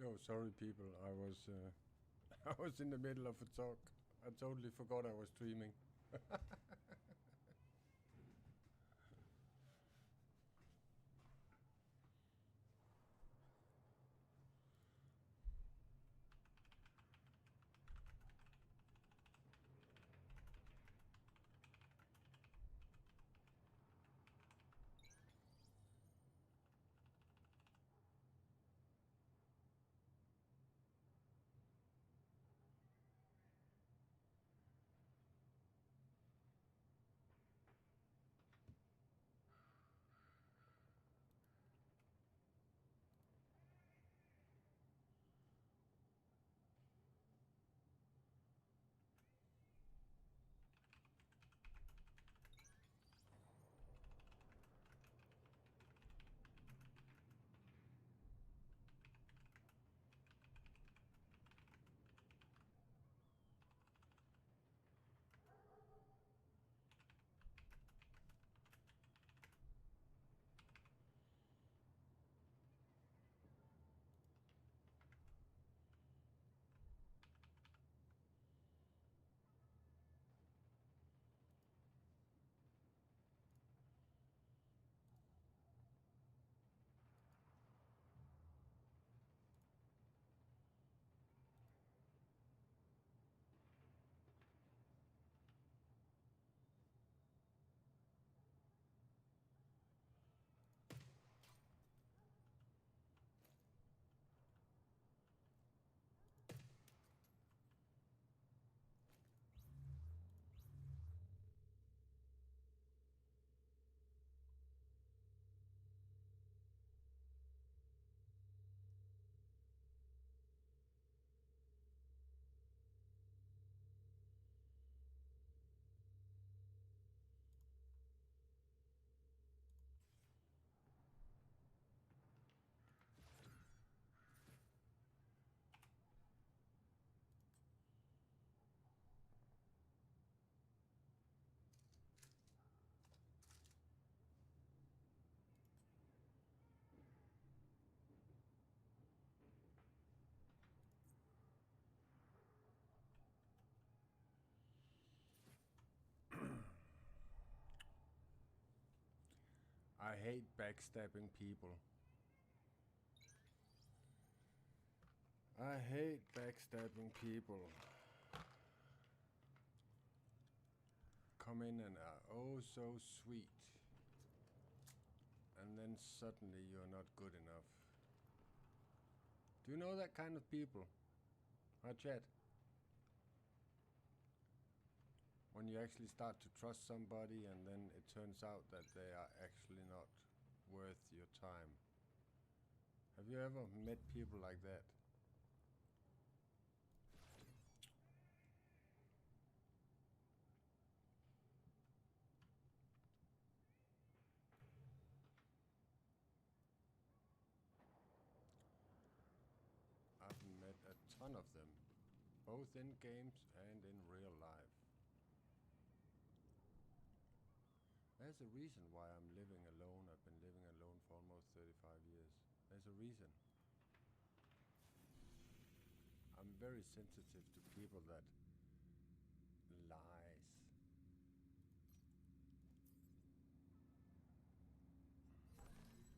Oh, sorry, people. I was I was in the middle of a talk. I totally forgot I was streaming. I hate backstabbing people. I hate backstabbing people. Come in and are oh so sweet. And then suddenly you're not good enough. Do you know that kind of people? Huh, chat? When you actually start to trust somebody and then it turns out that they are actually not worth your time. Have you ever met people like that? I've met a ton of them, both in games and in real life. There's a reason why I'm living alone. I've been living alone for almost 35 years. There's a reason. I'm very sensitive to people that lies.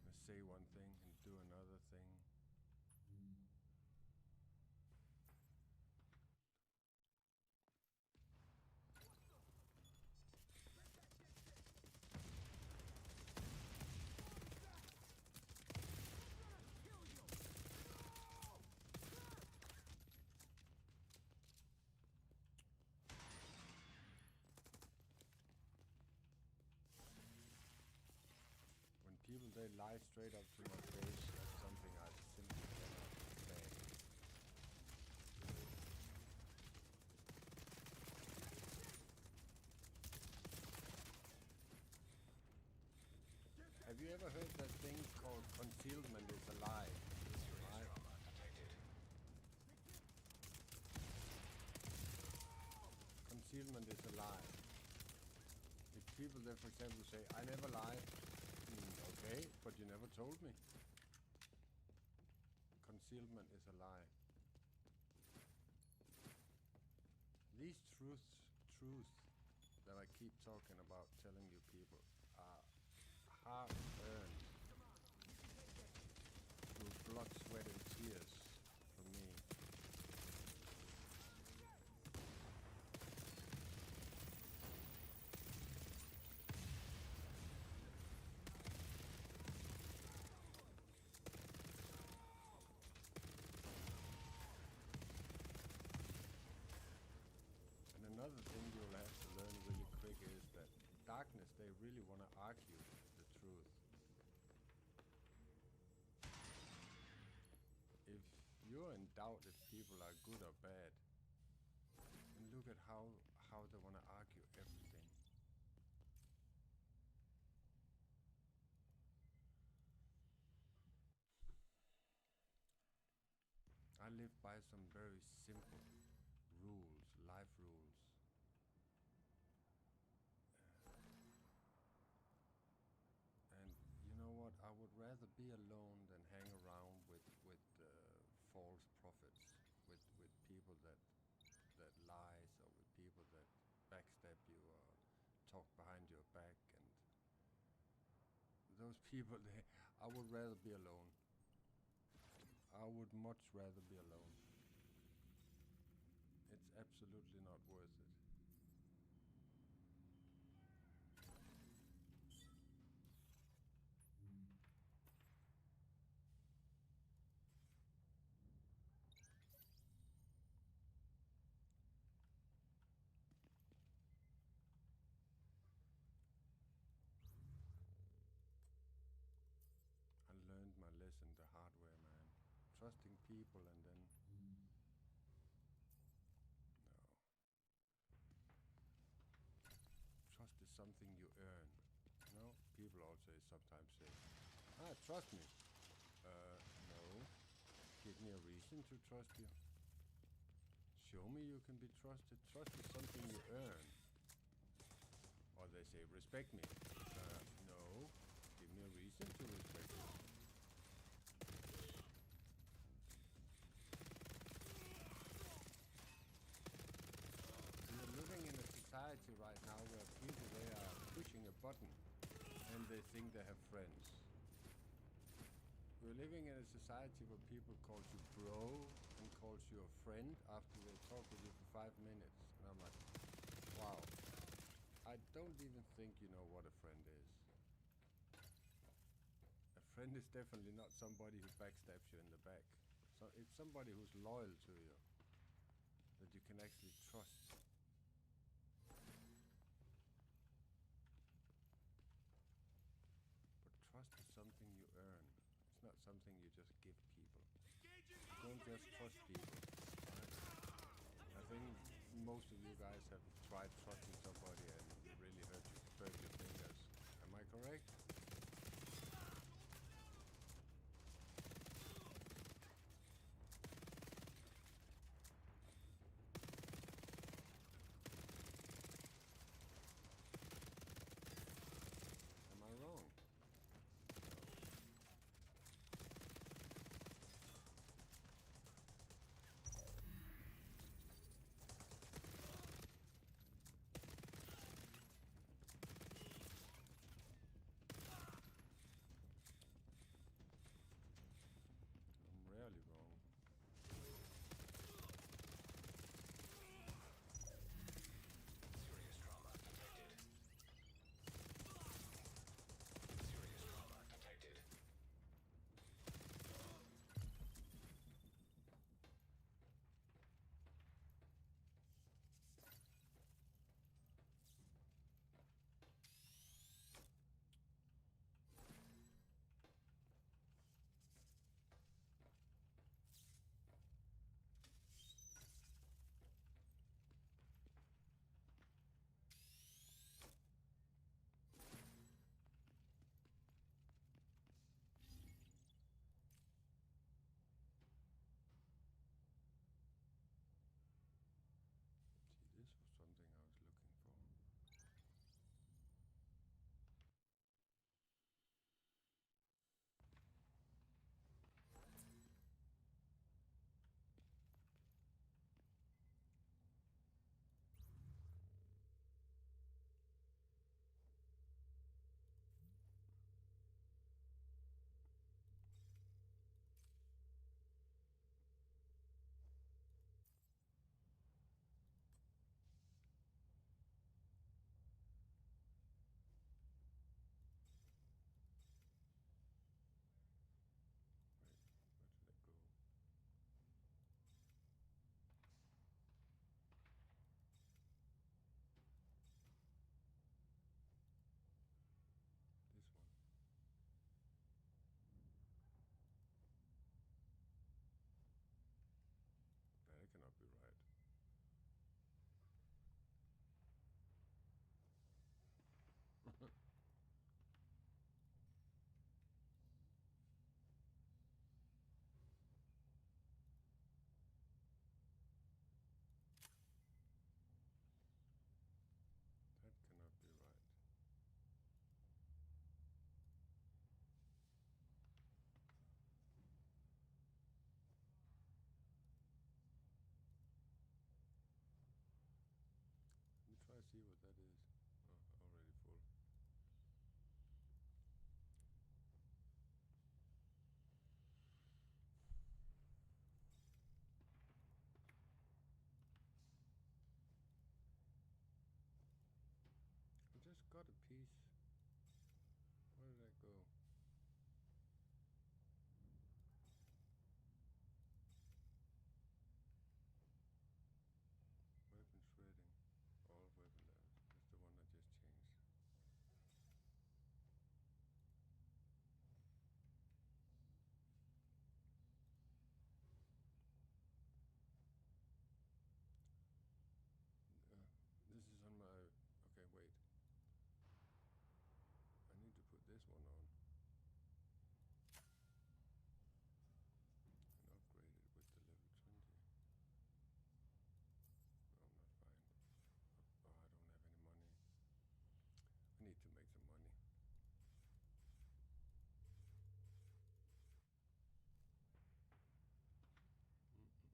They say one thing and do another thing. People, they lie straight up to my face. That's something I simply cannot stand. Have you ever heard that thing called concealment is a lie? Right? Concealment is a lie. If people there, for example, say, I never lie. Okay, but you never told me. concealment is a lie. These truths that I keep talking about, telling you people, are hard earned through blood, sweat, and tears for me. And another thing you'll have to learn really quick is that darkness, they really want to argue the truth. If you're in doubt if people are good or bad, and look at how they want to argue everything. I live by some very simple rules, life rules. And you know what? I would rather be alone than hang around with false prophets, with people that lies, or with people that backstab you or talk behind your back. And those people, I would rather be alone. I would much rather be alone. It's absolutely not worth it. I learned my lesson the hard way, man. Trusting people and then no. Trust is something you earn. You know, people also sometimes say, trust me. No. Give me a reason to trust you. Show me you can be trusted. Trust is something you earn. Or they say, respect me. No. Give me a reason to respect you. We are living in a society right now where people, they are pushing a button and they think they have friends. We're living in a society where people calls you bro and calls you a friend after they talk with you for 5 minutes. And I'm like, wow. I don't even think you know what a friend is. A friend is definitely not somebody who backstabs you in the back. So it's somebody who's loyal to you, that you can actually trust. But trust is something you earn. It's not something you just give people. You don't just trust people. Right? I think most of you guys have tried trusting somebody and it really hurt your fingers. Am I correct? Am I wrong? see what that is. Oh, already full. I just got a piece. Where did that go? Weapon shredding. All weapon levels. That's the one I just changed. This is on my... Okay, wait. I need to put this one on. And upgrade it with the level 20. No, I'm not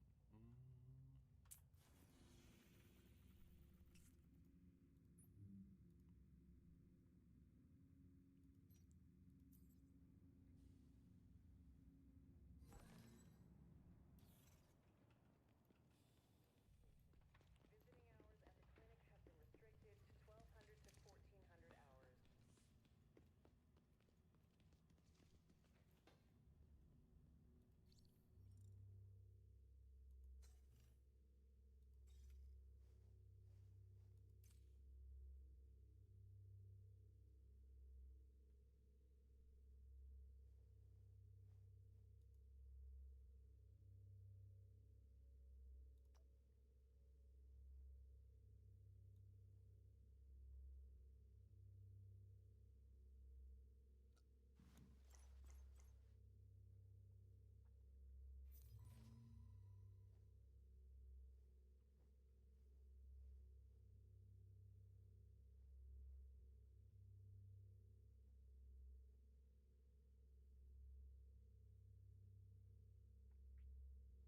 fine. Oh, I don't have any money. I need to make some money.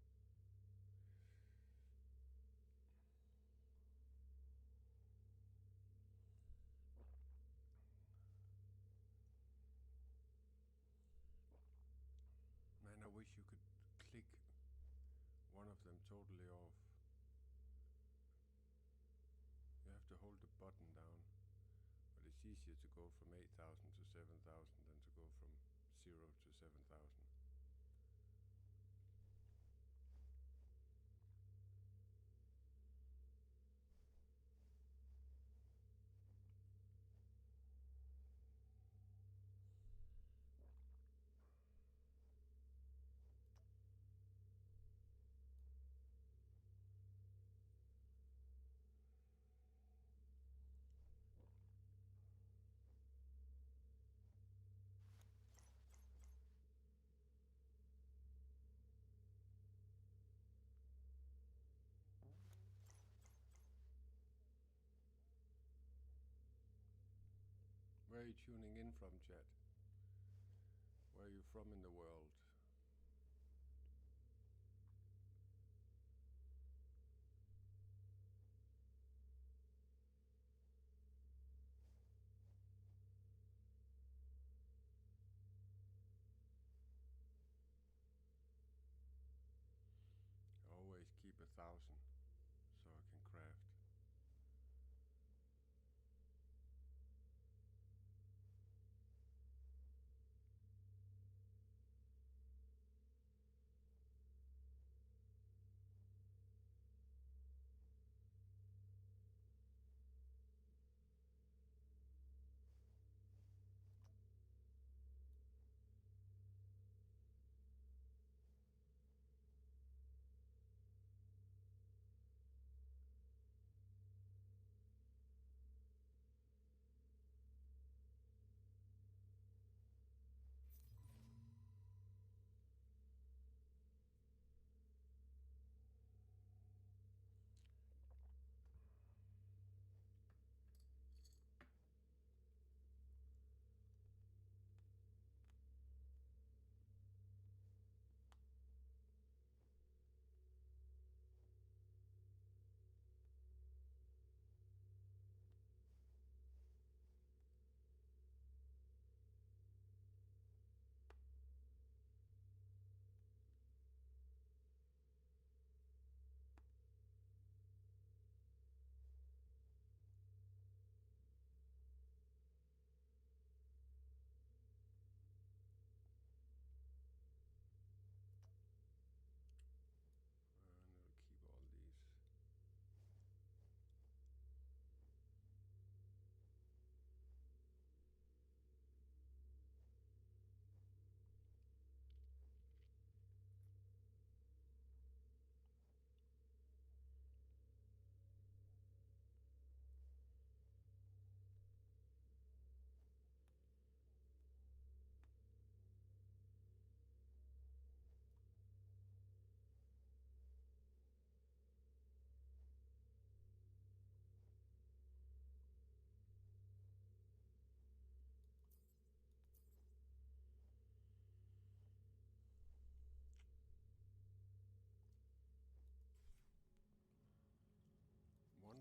Visiting hours at the clinic have been restricted to 1,200 to 1,400 hours. Man, I wish you could click one of them totally off. You have to hold the button down. But it's easier to go from 8,000 to 7,000 than to go from 0 to 7,000. Where are you tuning in from, chat? Where are you from in the world? I always keep 1,000 so I can craft.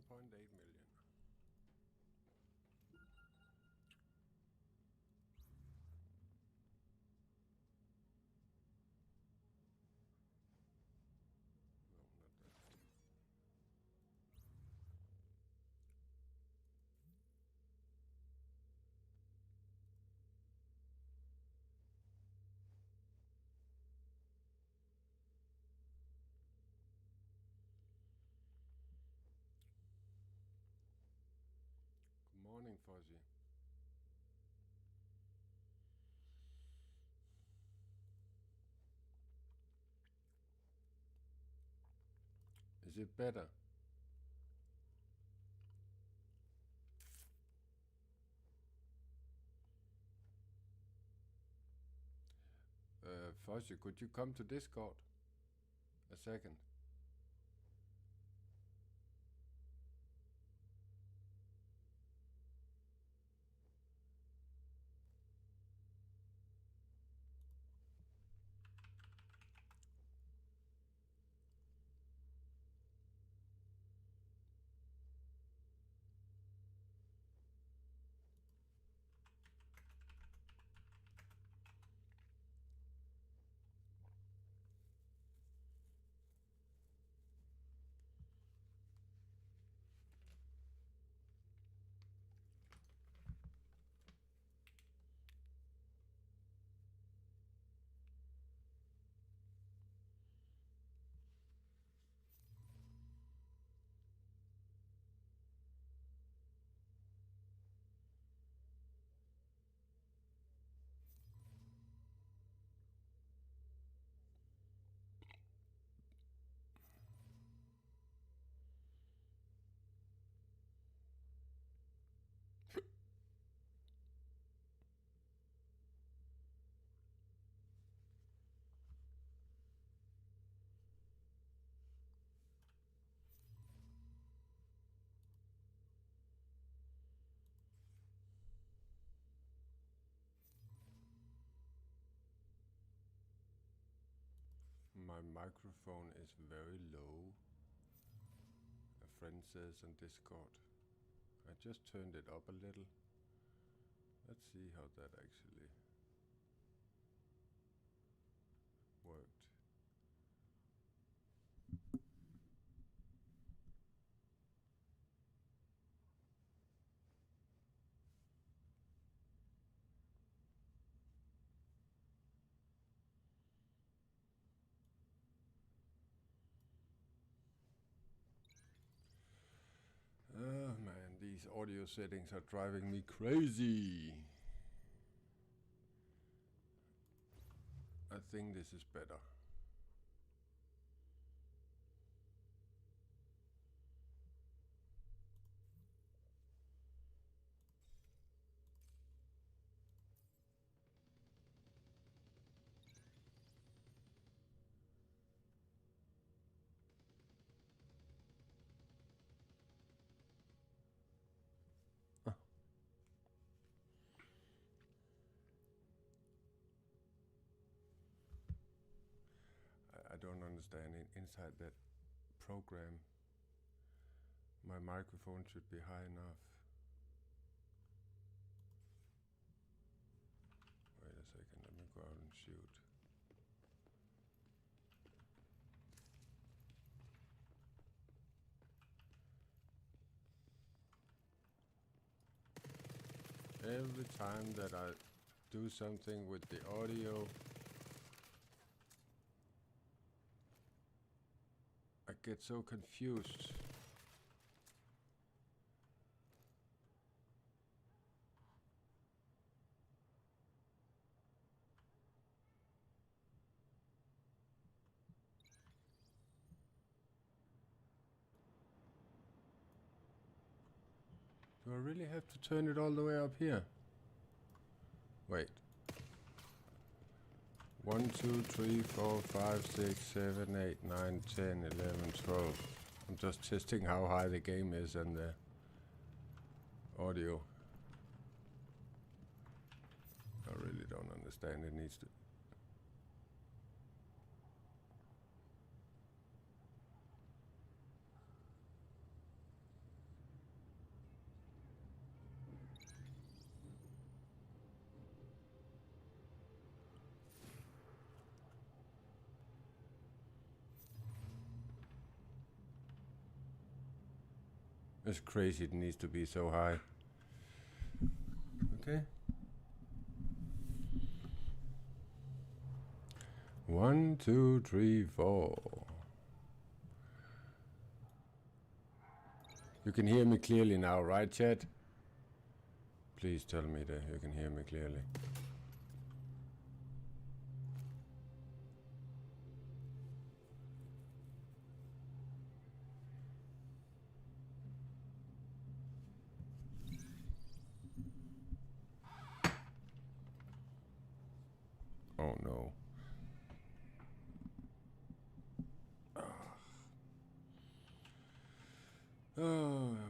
1.8 million. No, not that. Good morning, Fuzzy. Is it better? Fuzzy, could you come to Discord? A second. My microphone is very low. A friend says on Discord. I just turned it up a little. Let's see how that actually worked. Oh man, these audio settings are driving me crazy. I think this is better. I don't understand. Inside that program, my microphone should be high enough. Wait a second, let me go out and shoot. Every time that I do something with the audio, I get so confused. Do I really have to turn it all the way up here? Wait. 1, 2, 3, 4, 5, 6, 7, 8, 9, 10, 11, 12. I'm just testing how high the game is and the audio. I really don't understand. It needs to... It's crazy it needs to be so high. Okay. 1, 2, 3, 4. You can hear me clearly now, right, chat? Please tell me that you can hear me clearly. Oh no.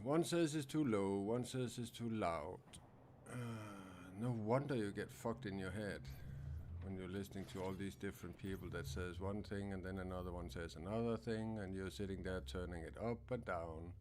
One says it's too low, one says it's too loud. No wonder you get fucked in your head when you're listening to all these different people that says one thing and then another one says another thing and you're sitting there turning it up and down.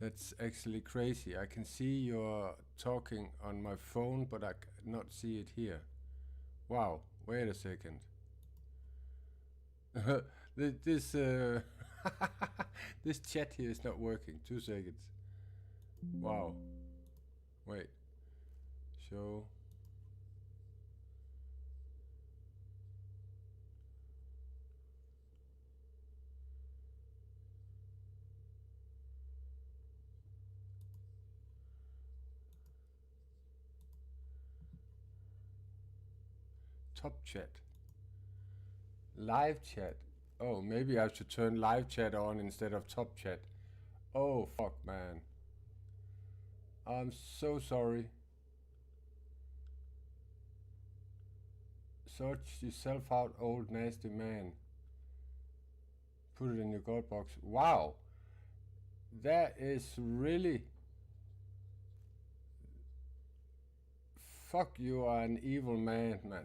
That's actually crazy. I can see you're talking on my phone, but I cannot see it here. Wow, wait a second. this this chat here is not working. 2 seconds. Wow. Wait. Show. Top chat. Live chat. Oh, maybe I should turn live chat on instead of top chat. Oh, fuck, man. I'm so sorry. Search yourself out, old nasty man. Put it in your god box. Wow. That is really... Fuck, you are an evil man, man.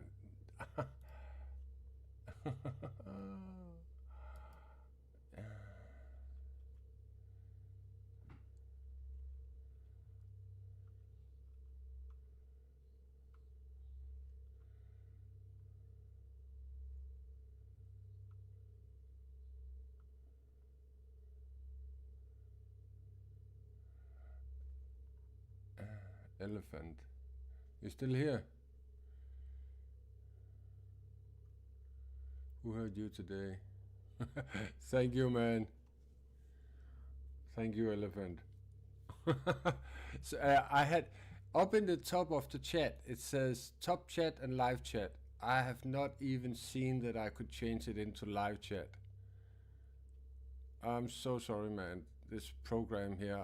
Elephant. You still here? Who heard you today? Thank you, man. Thank you, Elephant. So I had up in the top of the chat, it says top chat and live chat. I have not even seen that I could change it into live chat. I'm so sorry, man. This program here,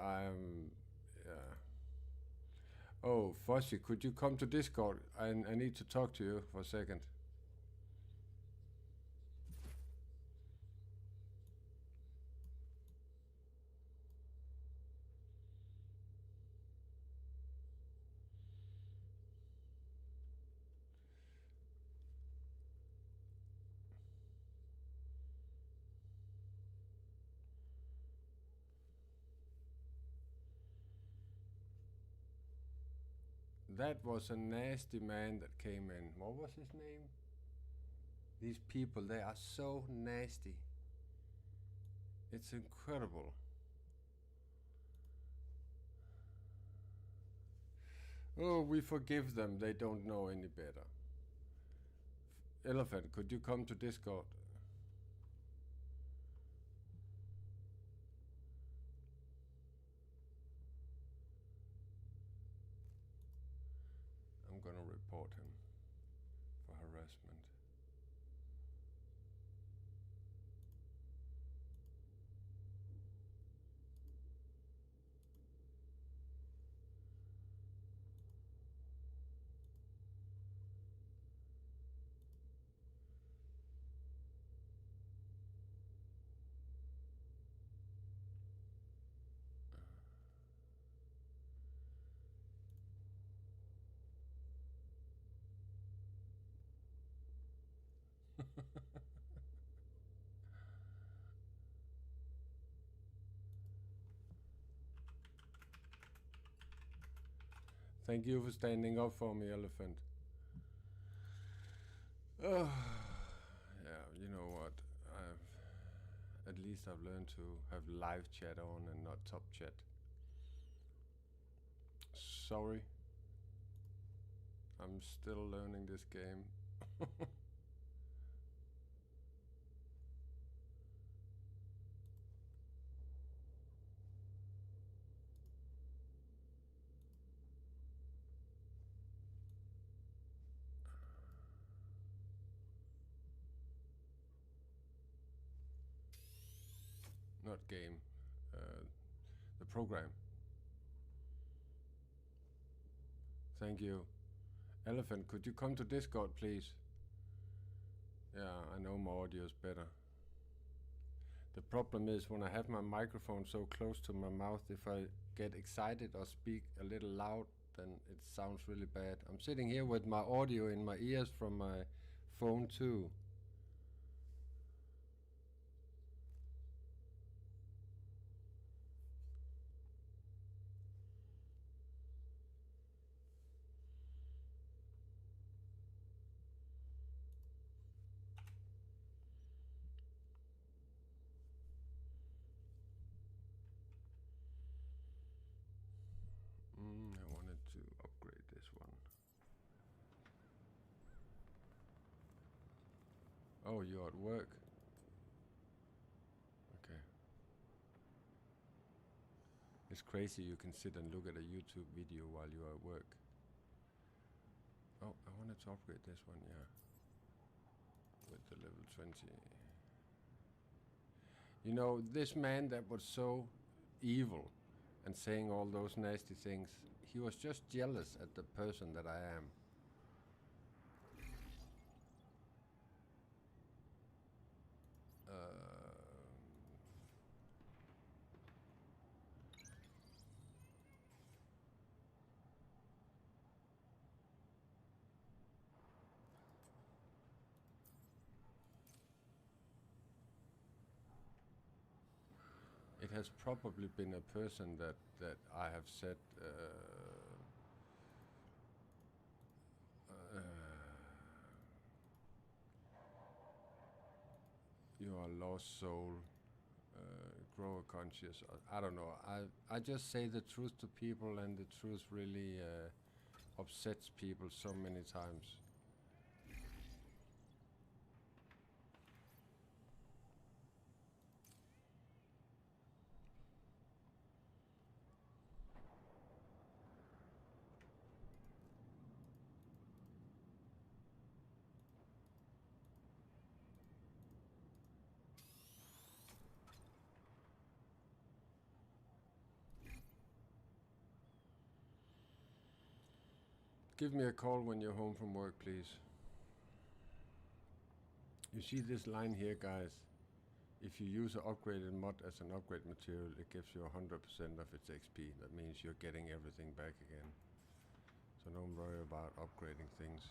Oh, Fossi, could you come to Discord? I need to talk to you for a second. That was a nasty man that came in. What was his name? These people, they are so nasty. It's incredible. Oh, we forgive them. They don't know any better. Elephant, could you come to Discord? I'm gonna report him for harassment. Thank you for standing up for me, Elephant. Oh, yeah, you know what? At least I've learned to have live chat on and not top chat. Sorry. I'm still learning this game. Not game. The program. Thank you. Elephant, could you come to Discord, please? Yeah, I know my audio is better. The problem is when I have my microphone so close to my mouth, if I get excited or speak a little loud, then it sounds really bad. I'm sitting here with my audio in my ears from my phone too. I wanted to upgrade this one. Oh, you're at work? Okay. It's crazy you can sit and look at a YouTube video while you're at work. Oh, I wanted to upgrade this one, yeah. With the level 20. You know, this man that was so evil and saying all those nasty things, he was just jealous at the person that I am. It has probably been a person that I have said you are a lost soul, grow a conscious. I don't know. I just say the truth to people, and the truth really upsets people so many times. Give me a call when you're home from work, please. You see this line here, guys? If you use an upgraded mod as an upgrade material, it gives you 100% of its XP. That means you're getting everything back again. So don't worry about upgrading things.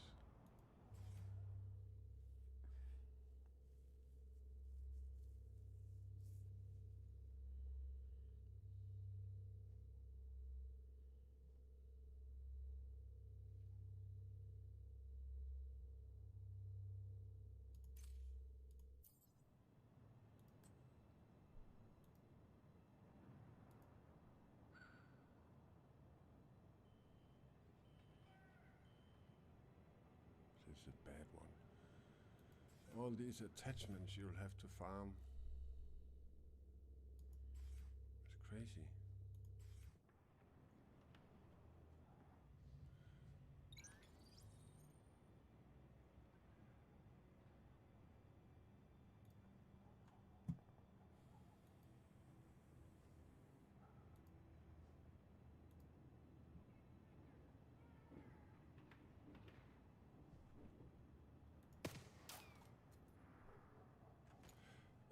This is a bad one. All these attachments you'll have to farm. It's crazy.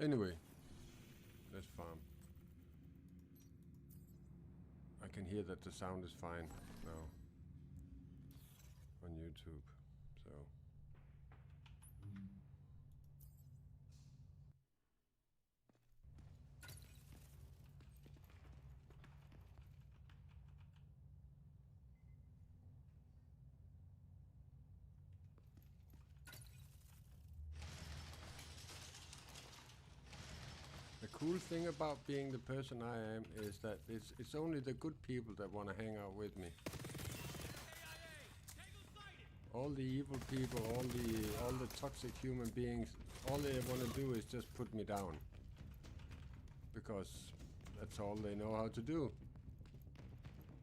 Anyway, let's farm. I can hear that the sound is fine now on YouTube, so cool thing about being the person I am is that it's only the good people that want to hang out with me. All the evil people, all the toxic human beings, all they want to do is just put me down. Because that's all they know how to do.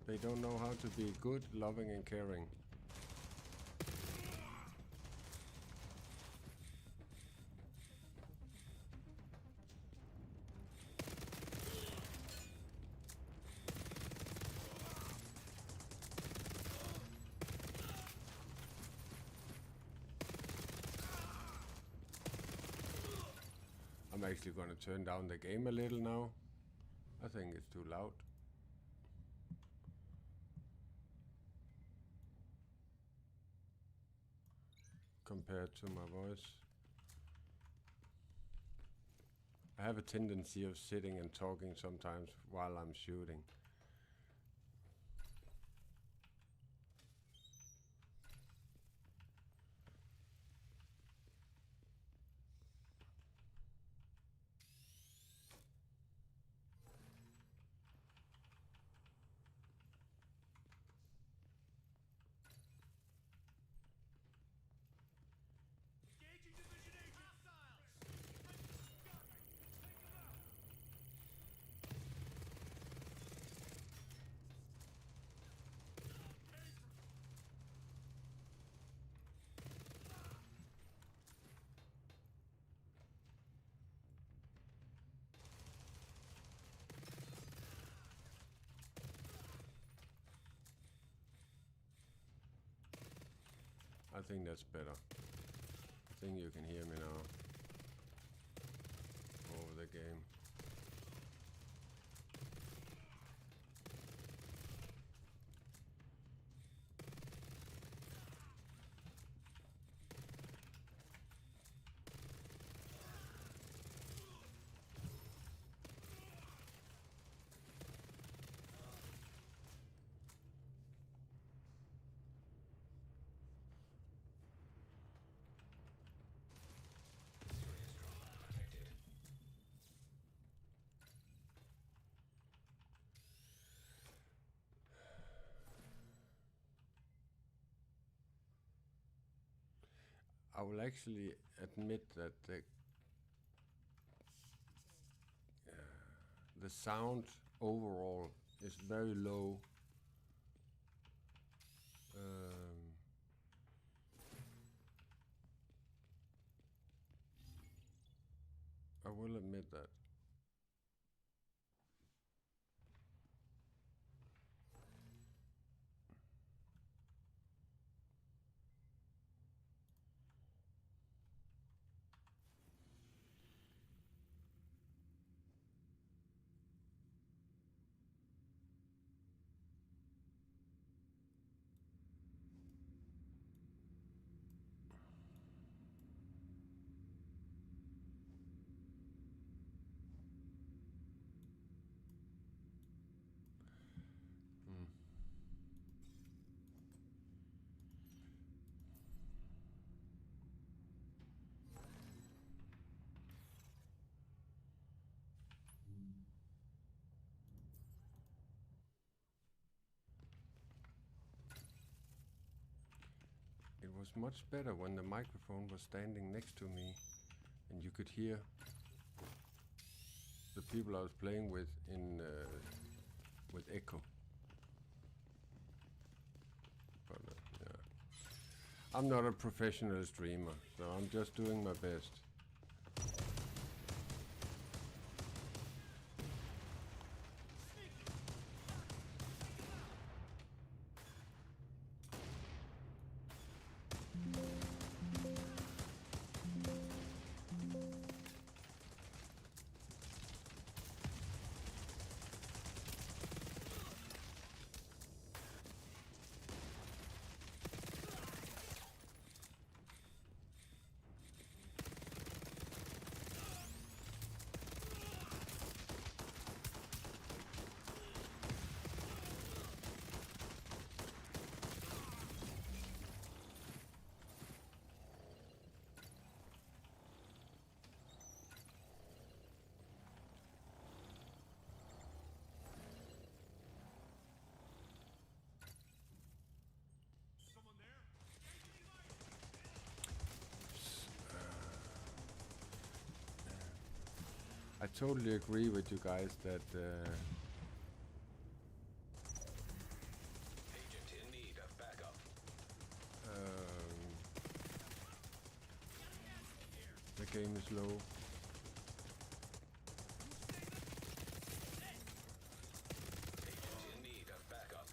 They don't know how to be good, loving and caring. I'm actually going to turn down the game a little now. I think it's too loud. Compared to my voice. I have a tendency of sitting and talking sometimes while I'm shooting. I think that's better. I think you can hear me now over the game. I will actually admit that the sound overall is very low. I will admit that. It was much better when the microphone was standing next to me and you could hear the people I was playing with in with echo. But yeah, I'm not a professional streamer, so I'm just doing my best. I totally agree with you guys that Agent in need of backup. the game is low. Agent in need of backup.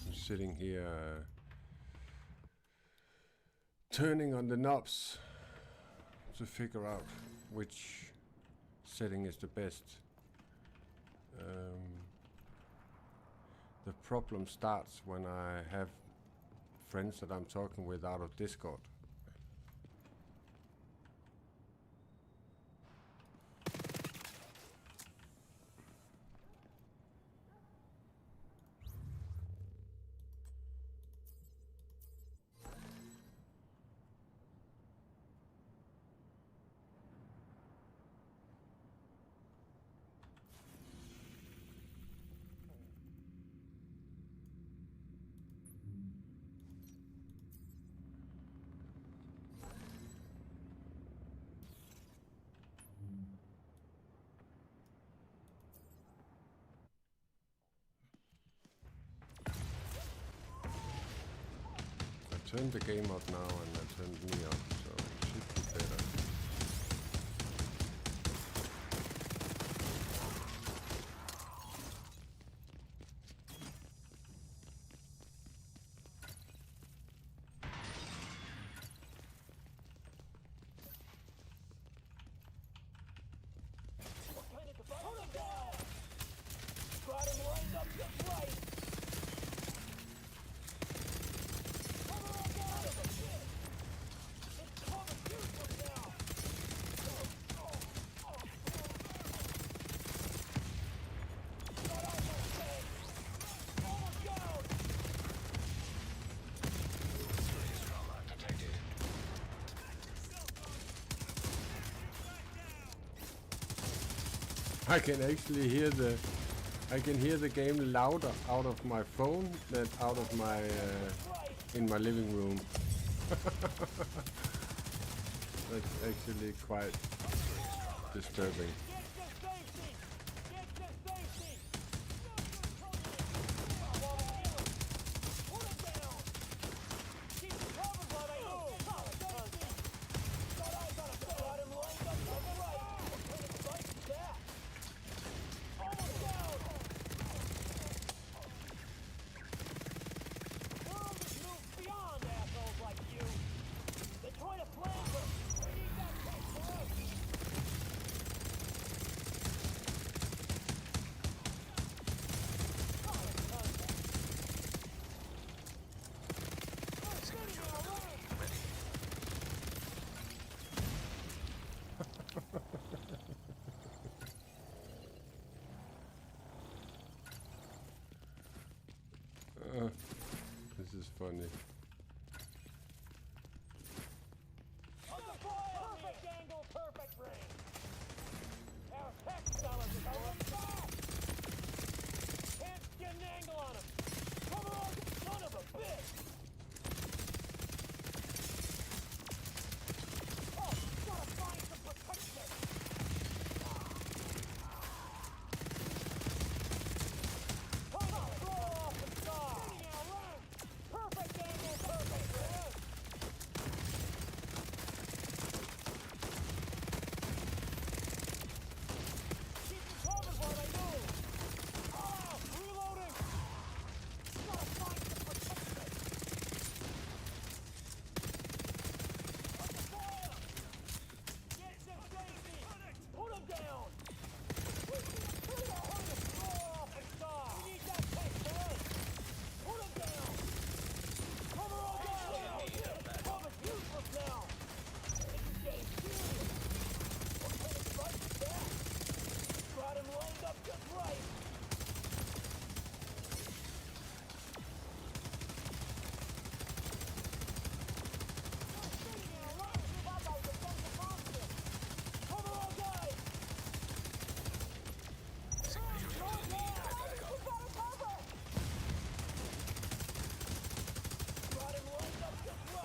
I'm sitting here turning on the knobs to figure out which setting is the best. The problem starts when I have friends that I'm talking with out of Discord. I turned the game up now and I turned me up, so it should be better. I can actually hear the game louder out of my phone than out of my in my living room. That's actually quite disturbing.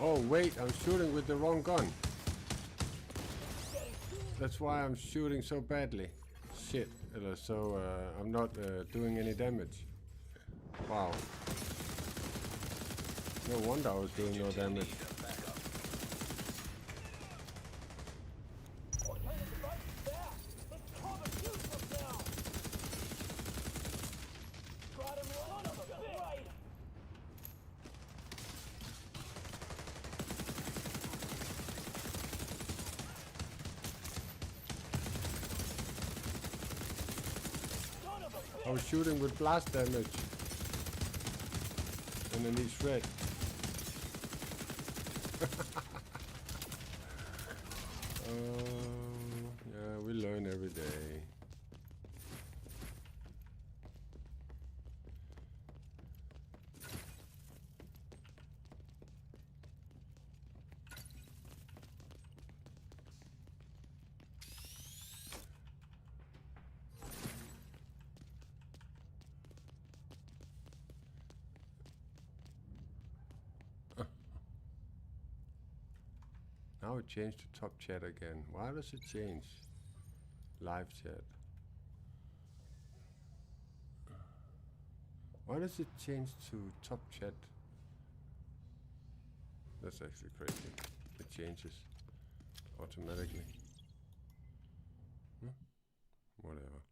Oh wait, I'm shooting with the wrong gun. That's why I'm shooting so badly. Shit. So I'm not doing any damage. Wow. No wonder I was doing no damage. I was shooting with blast damage. And then he's red. Yeah, we learn every day. Now it changed to top chat again. Why does it change? Live chat. Why does it change to top chat? That's actually crazy. It changes automatically. Whatever.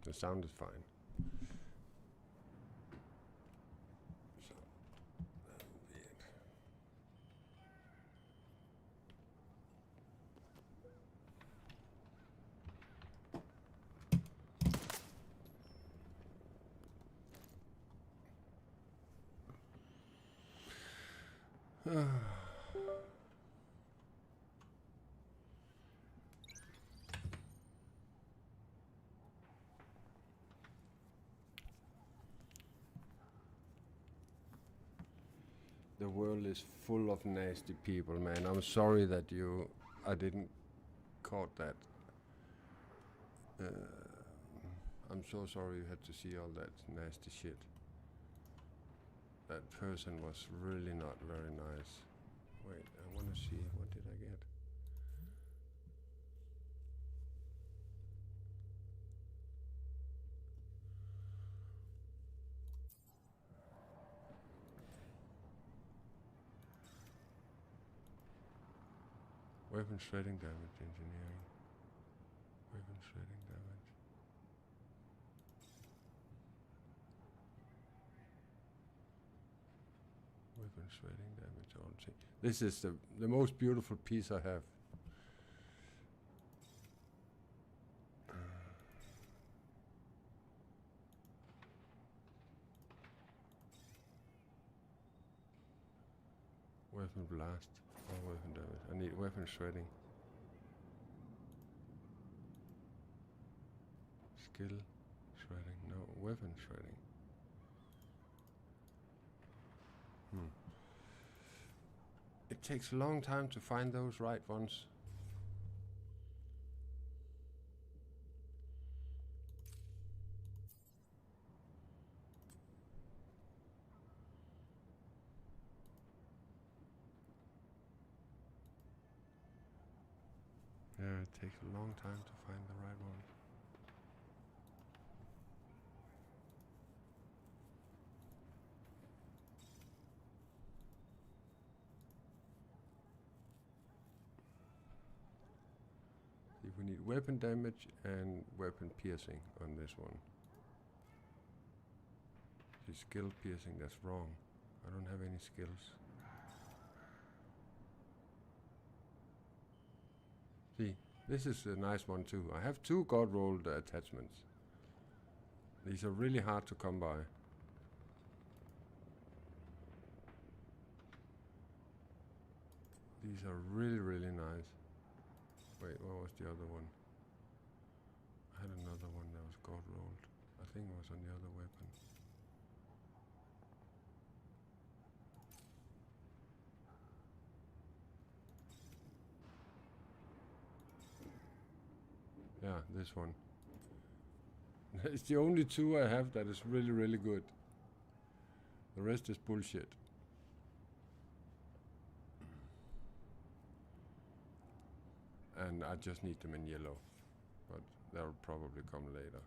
The sound is fine. So, that will be it. The world is full of nasty people, man. I'm sorry that I didn't caught that. I'm so sorry you had to see all that nasty shit. That person was really not very nice. Wait, I want to see, what did I get? Weapon shredding damage, engineering. Weapon shredding damage. Weapon shredding damage, all change. This is the most beautiful piece I have. Weapon blast, or weapon damage. I need weapon shredding. Skill shredding, no, weapon shredding. It takes a long time to find those right ones. Yeah, it takes a long time to find the right one. See, we need weapon damage and weapon piercing on this one. See, skill piercing, that's wrong. I don't have any skills. See, this is a nice one too. I have 2 god rolled attachments. These are really hard to come by. These are really, really nice. Wait, what was the other one? I had another one that was gold rolled. I think it was on the other weapon. Yeah, this one. It's the only two I have that is really, really good. The rest is bullshit. And I just need them in yellow. But they'll probably come later.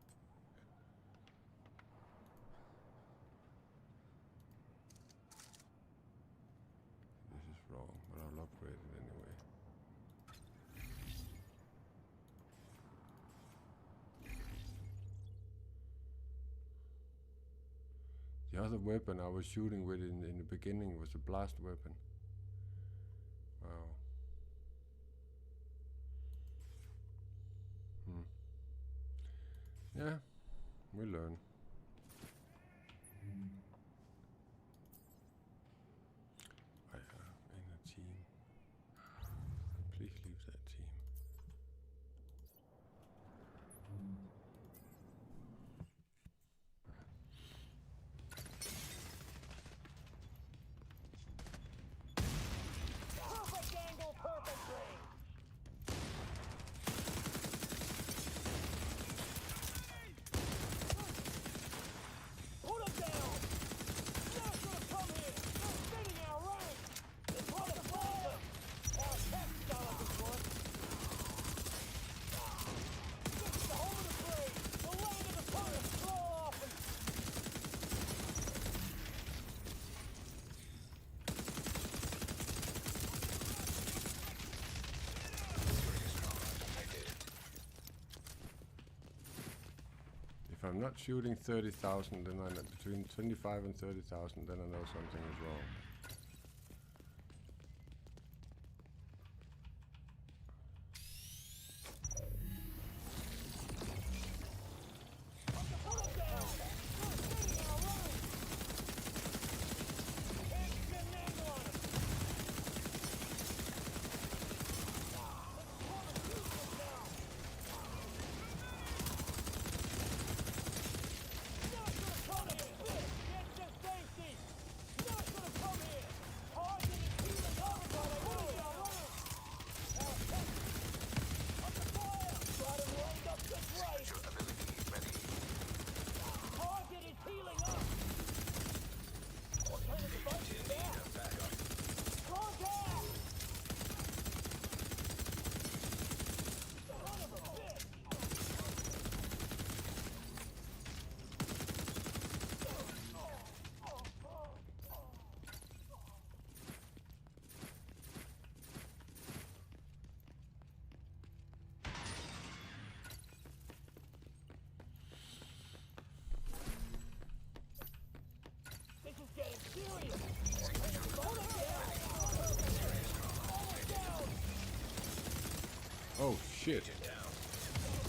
This is wrong, but I'll upgrade it anyway. The other weapon I was shooting with in the beginning was a blast weapon. Wow. Yeah, we learn. I am in a team. Please leave that team. Perfect angle, perfect range. Put him down. They're gonna come here. They're spinning our ranks. They put a fire. Our tech got up this one. This is the home of the brave. The land of the punk. Slow off and If I'm not shooting 30,000, then I'm between 25 and 30,000, then I know something is wrong. put him down. They're spinning our ranks. Can't get an angle on him. Let's shoot them now. Not gonna come here! Get to safety! Not gonna come here! Target is healing up! Under fire! Got him lined up just right! Target is healing up! What kind of device is that? Contact! Son of a bitch! This is getting serious! Hold him down! Almost down! Oh shit!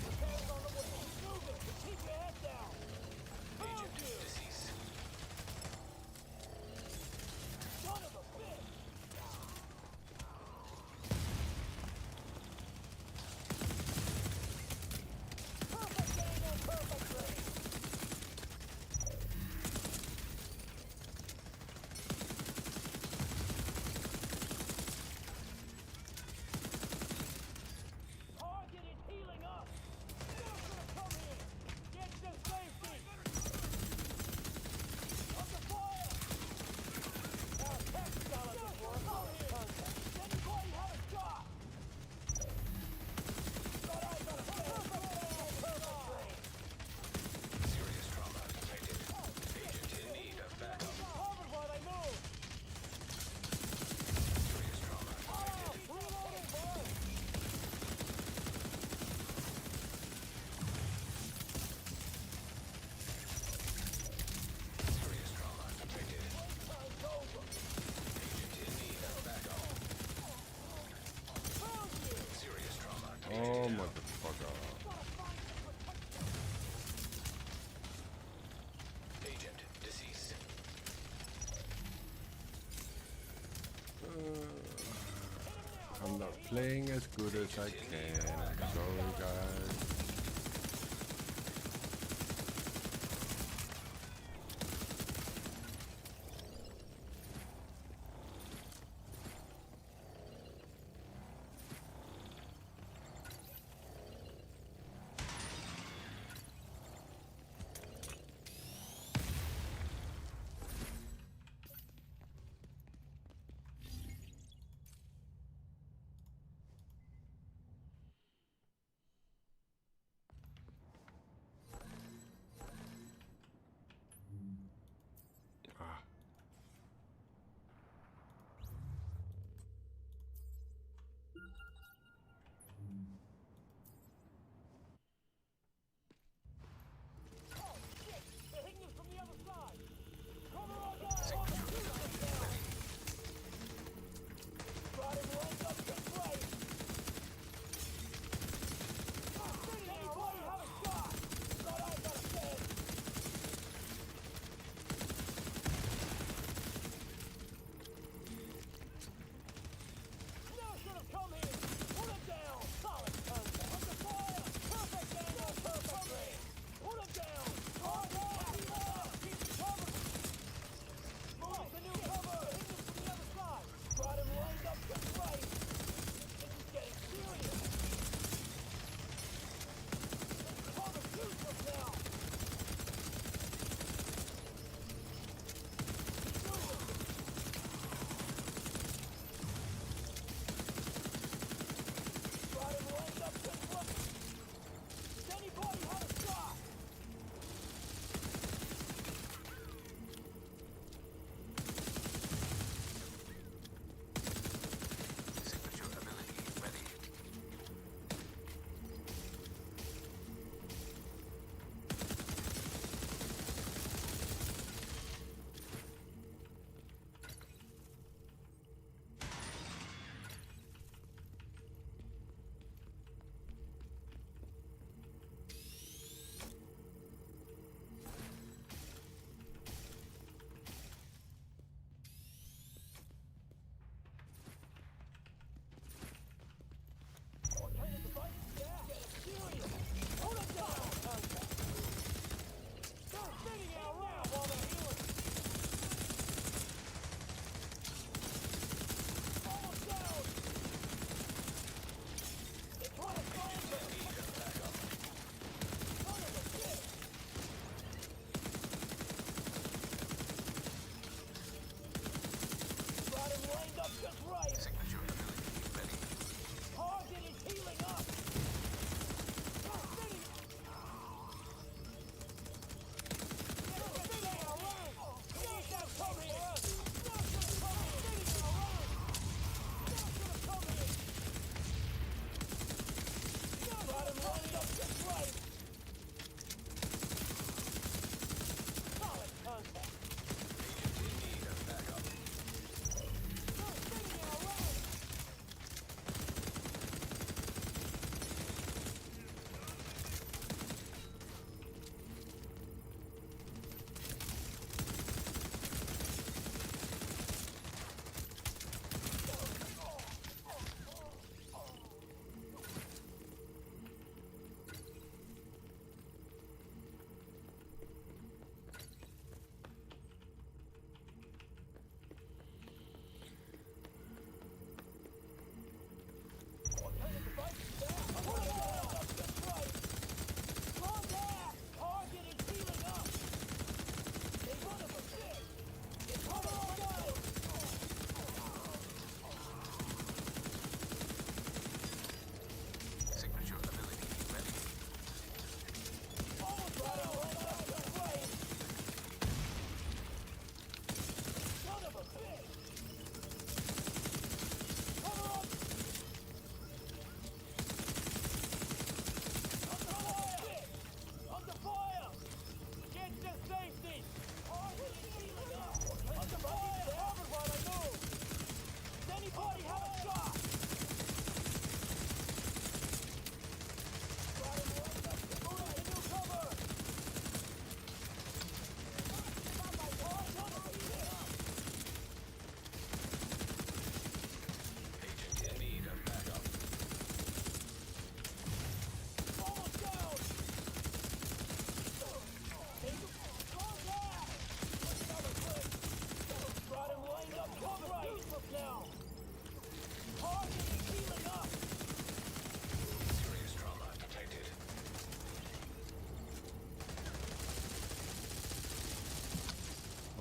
Repairs on the way! Move it! Keep your head down! Found you! Son of a bitch! Perfect angle, perfect range! Target is playing as good as I can. Sorry, guys.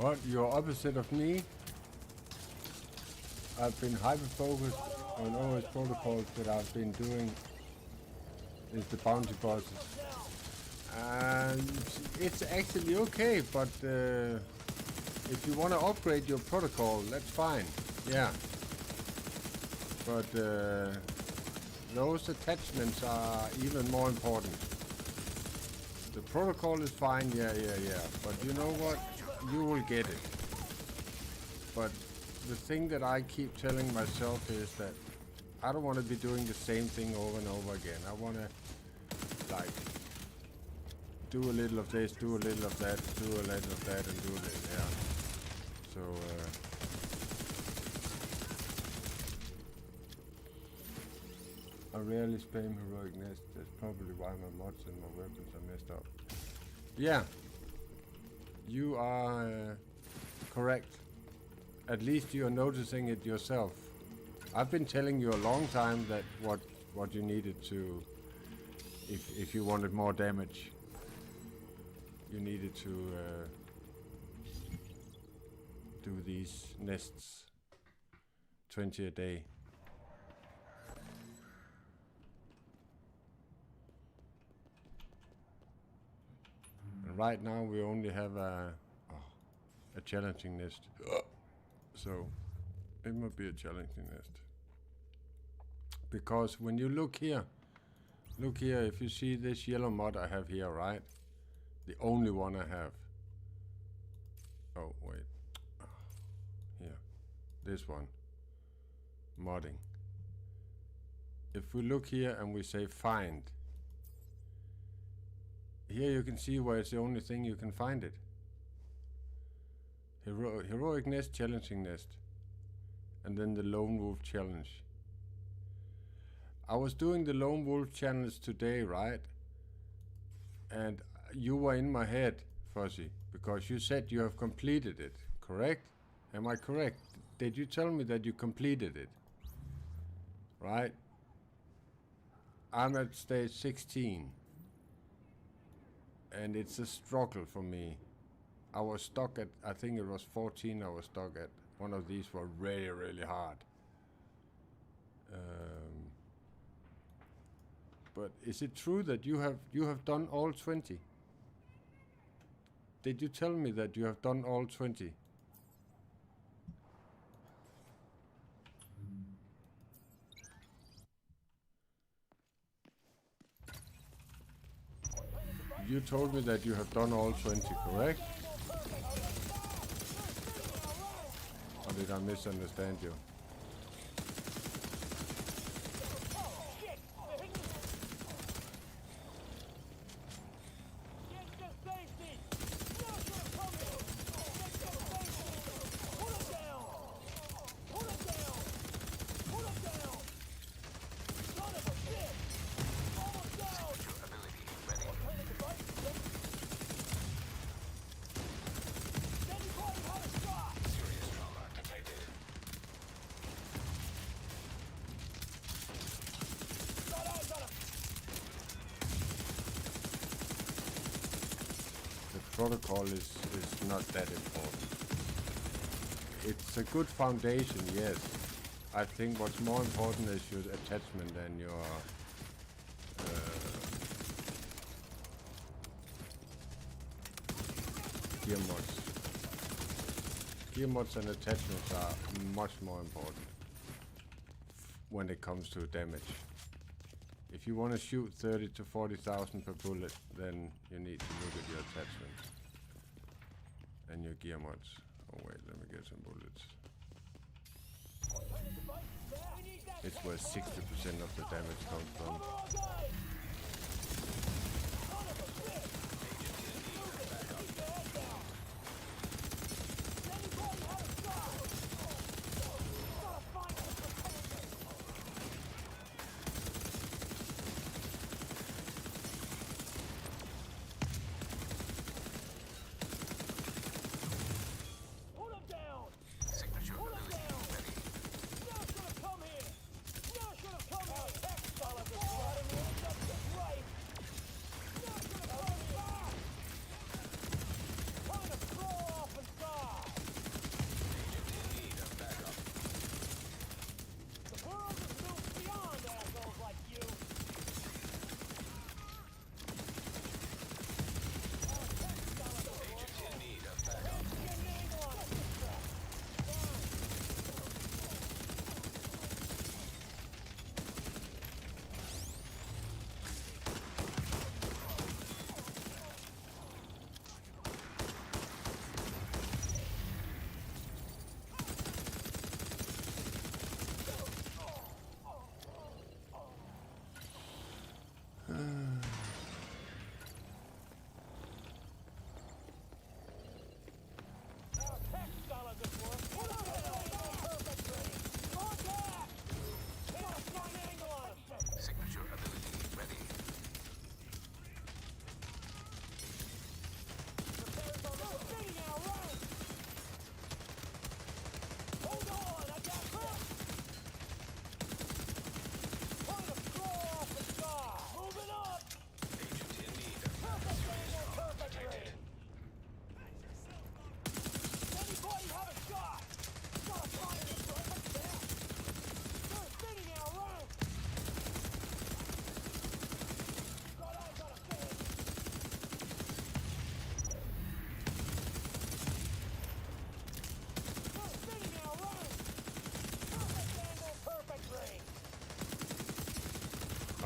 What? You're opposite of me? I've been hyper-focused on OS protocols that I've been doing is the bounty bosses. And it's actually okay, but if you want to upgrade your protocol, that's fine. Yeah. But those attachments are even more important. The protocol is fine, yeah. But you know what? You will get it. But the thing that I keep telling myself is that I don't want to be doing the same thing over and over again. I want to, like, do a little of this, do a little of that, do a little of that, and do a little, yeah. So, I rarely spam heroic nest. That's probably why my mods and my weapons are messed up. Yeah, you are correct. At least you are noticing it yourself. I've been telling you a long time that what you needed to, if you wanted more damage, you needed to do these nests 20 a day. And right now we only have a challenging nest. So it might be a challenging nest. Because when you look here, if you see this yellow mod I have here, right? The only one I have. Oh, wait. Here. This one. Modding. If we look here and we say find, here you can see where it's the only thing you can find it. Heroic nest, challenging nest. And then the lone wolf challenge. I was doing the lone wolf challenge today, right? And you were in my head, Fuzzy, because you said you have completed it, correct? Am I correct? Did you tell me that you completed it? Right? I'm at stage 16. And it's a struggle for me. I was stuck at, I think it was 14 I was stuck at. One of these were really, really hard. But is it true that you have done all 20? Did you tell me that you have done all 20? You told me that you have done all 20, correct? Or did I misunderstand you? Protocol is not that important. It's a good foundation, yes. I think what's more important is your attachment and your gear mods. Gear mods and attachments are much more important when it comes to damage. If you want to shoot 30 to 40,000 per bullet, then you need to look at your attachments and your gear mods. Oh wait, let me get some bullets. It's where 60% of the damage comes from.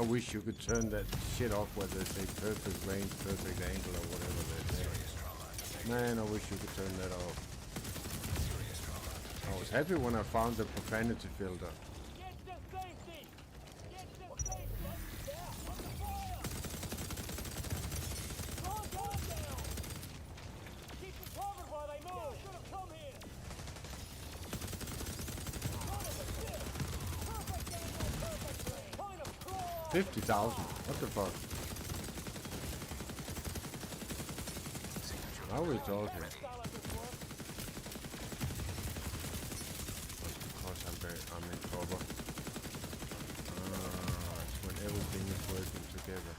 wish you could turn that shit off where they say perfect range, perfect angle, or whatever they say. Man, I wish you could turn that off. I was happy when I found the profanity filter. Get to safety! Get to safety! Yeah, under fire! Slow down down! Keep them covered while they move! Should have come here! Son of a bitch! Perfect angle, perfect range! Kind of claw! 50,000. What the fuck? Now we're talking. Style of this work. Because I'm in trouble. It's when everything is working together.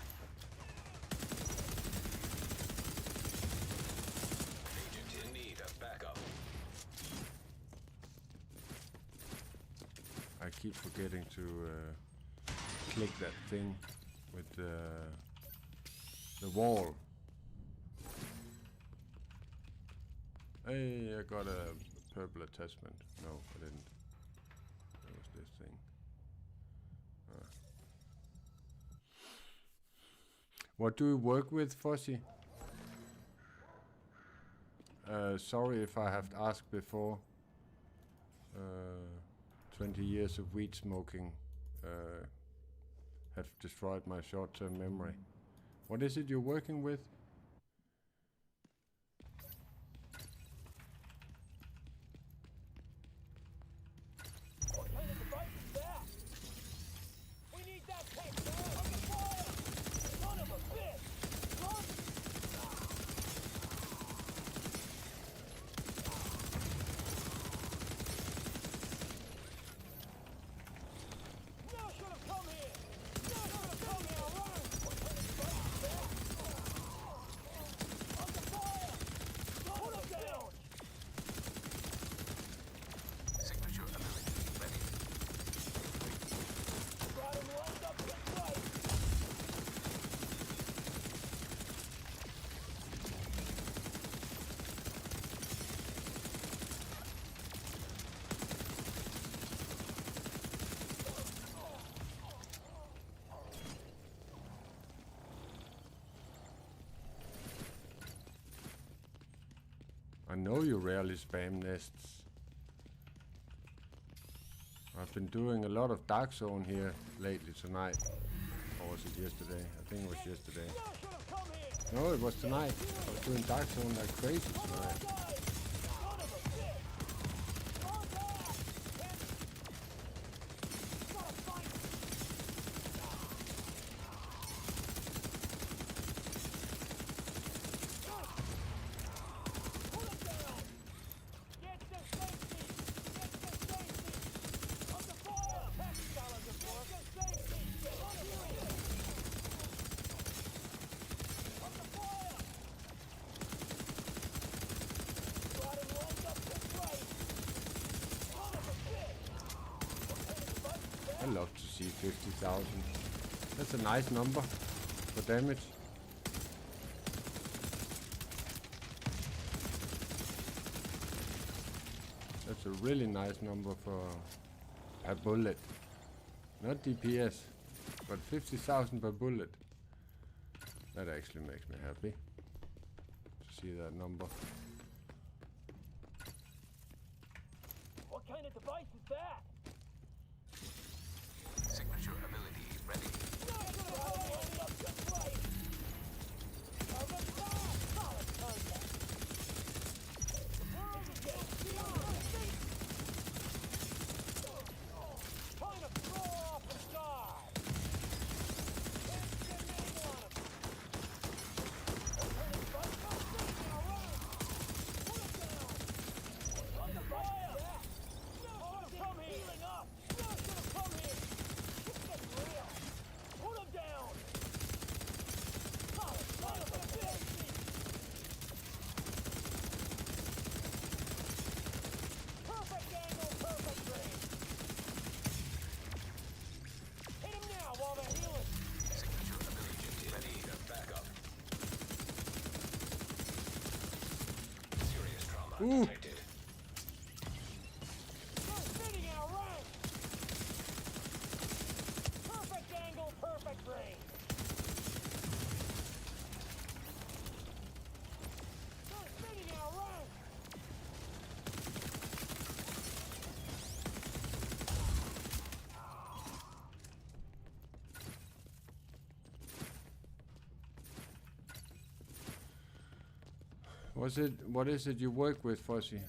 Agent in need of backup. I keep forgetting to click that thing with the wall. Hey, I got a purple attachment. No, I didn't. That was this thing. What do you work with, Fuzzy? Sorry if I have asked before. 20 years of weed smoking have destroyed my short-term memory. What is it you're working with? What kind of device is that? We need that tank down! Under fire! Son of a bitch! Run! Now should have come here! Now should have come here! Run! What kind of device is that? Under fire! Put him down! Signature ability ready. Got him lined up just right! I know you rarely spam nests. I've been doing a lot of Dark Zone here lately tonight. Or was it yesterday? I think it was yesterday. Now should have come here! No, it was tonight. I was doing Dark Zone like crazy tonight. Son of a bitch! Run back! Gotta fight! Put him down! Get to safety! Get to safety! Under fire! Heck, style of this work! Get to safety! Get under fire! Under fire! Got him lined up just right! Son of a bitch! What kind of device is that? I love to see 50,000. That's a nice number for damage. That's a really nice number for a bullet. Not DPS, but 50,000 per bullet. That actually makes me happy to see that number. What kind of device is that? Signature ability ready. Lined up just right! Solid contact! World is getting beyond safety! Trying to throw off the side! Can't get an angle on him! What kind of device? No safety now, run! Put him down! Under fire! Now should have come here! Healing up! Now should have come here! It's getting real! Put him down! Solid son of a bitch! Perfect angle, perfect range! Hit him now while they're healing! Signature ability in need of backup. Serious trauma detected. They're spinning our rank! Perfect angle, perfect What is it you work with, Fuzzy?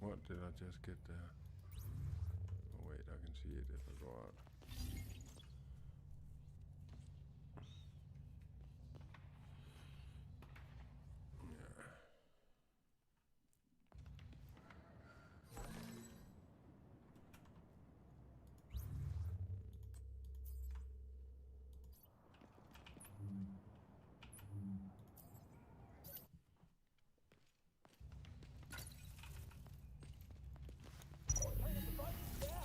What did I just get there? Oh wait, I can see it if I go out. Yeah.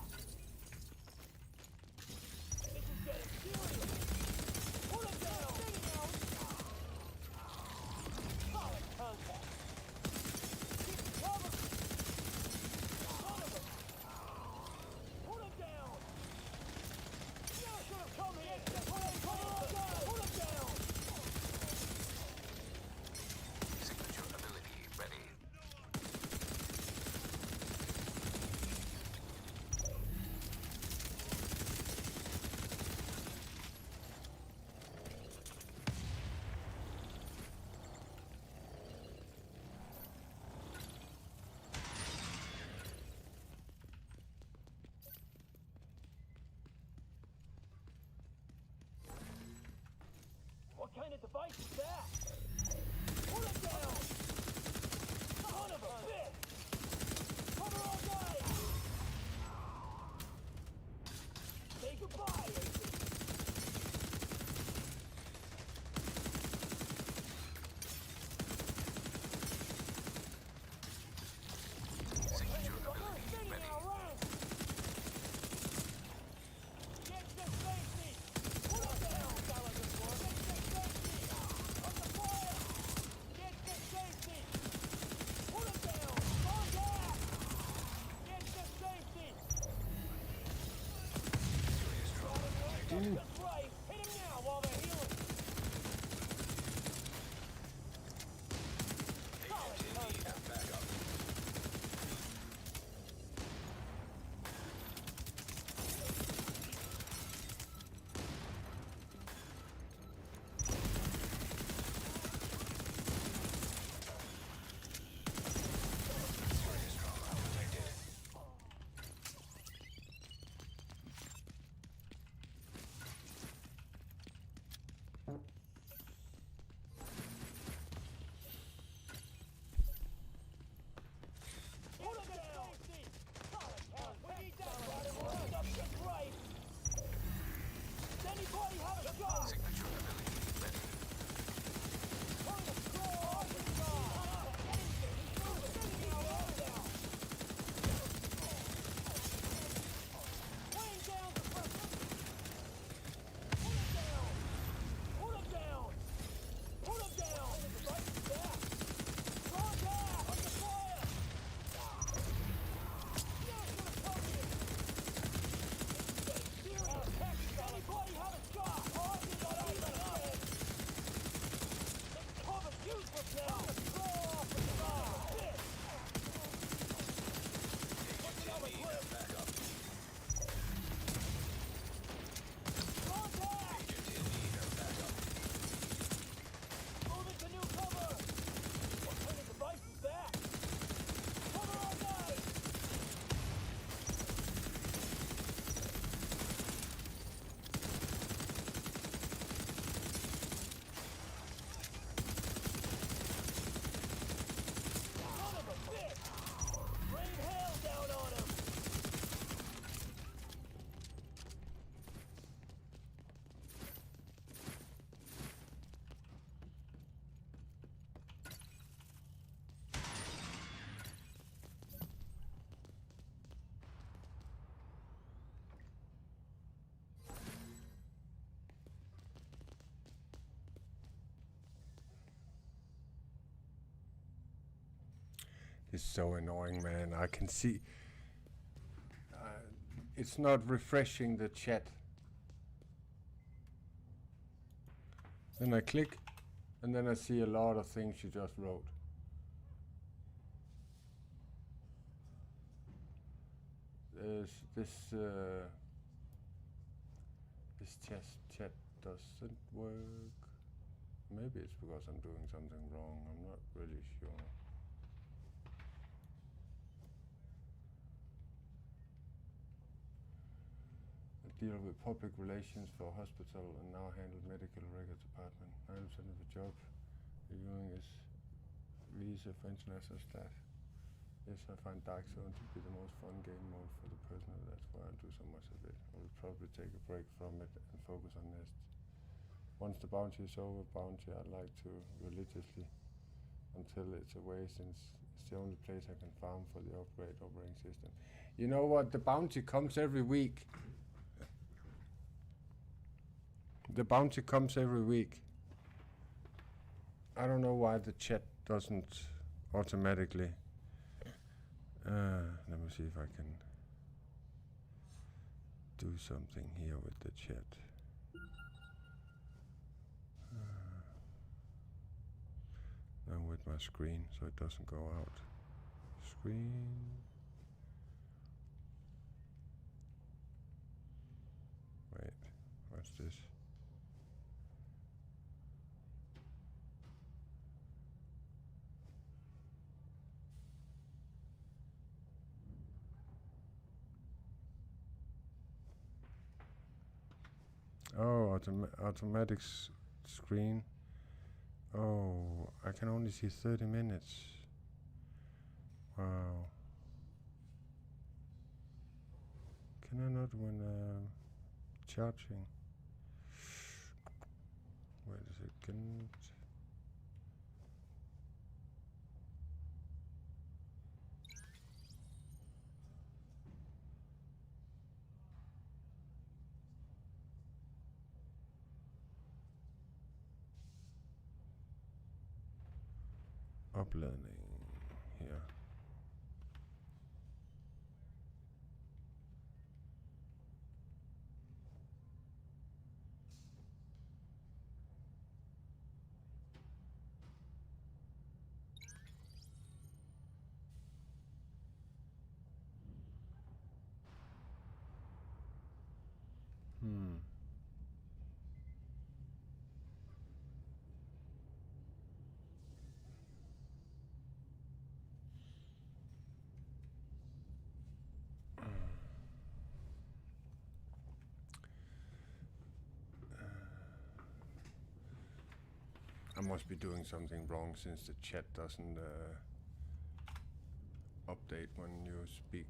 Signature ability ready. What kind of device is that? Put it down! Son of a bitch! Cover all guys! Say goodbye, Agent! Signature ability ready. Get to safety! Put it down! That wasn't work. Get to safety! Under fire! Get to safety! Put it down! On gas! Get to safety! That's right! Hit him now while they're healing! Solid contact! Backup. Serious trauma detected. Put him down! Solid count! We need that body lined up just right! Does anybody have a shot? Signature ability ready. Turn the scroll off and stop! Anything! Move it! Now roll down! Weighing down the pressure! Put him down! Put him down! Put him down! The device is back! Draw gas! Under fire! Yeah, should have told you! Getting serious! Anybody have a shot? Oh, you got out of the head! Cover shoot for now! Throw off the side! Looking over cliff! Backup. Draw gas! Agent in need of backup. Moving to new cover! What kind of device is that? Cover all guys! Son of a bitch! Rain hail down on him! It's so annoying, man. I can see. It's not refreshing the chat. Then I click, and then I see a lot of things you just wrote. There's this chat doesn't work. Maybe it's because I'm doing something wrong. I'm not really sure. I deal with public relations for a hospital and now handle medical record department. 90% of the job reviewing is visa for international staff. Yes, I find Dark Zone to be the most fun game mode for the personnel. That's why I do so much of it. I will probably take a break from it and focus on nests. Once the bounty is over, bounty I'd like to religiously until it's away, since it's the only place I can farm for the upgrade operating system. You know what? The bounty comes every week. The bounty comes every week. I don't know why the chat doesn't automatically. Let me see if I can do something here with the chat. Now with my screen so it doesn't go out. Screen. Wait, what's this? Oh, automatic screen. Oh, I can only see 30 minutes. Wow. Can I not when charging? Wait a second. Uploading here. I must be doing something wrong since the chat doesn't update when you speak.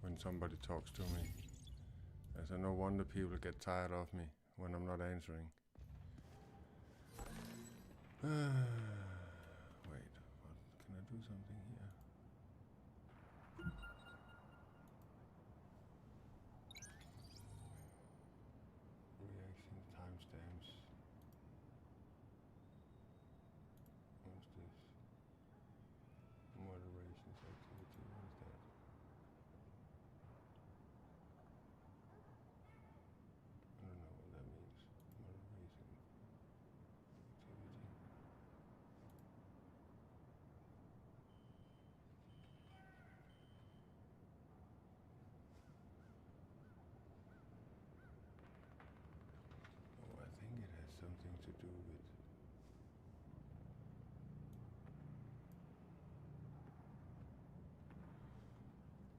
When somebody talks to me. As no wonder people get tired of me when I'm not answering. Wait, can I do something here? Reaction timestamps. What's this? Moderations activity. What is that? I don't know what that means. Moderation activity. Oh, I think it has something to do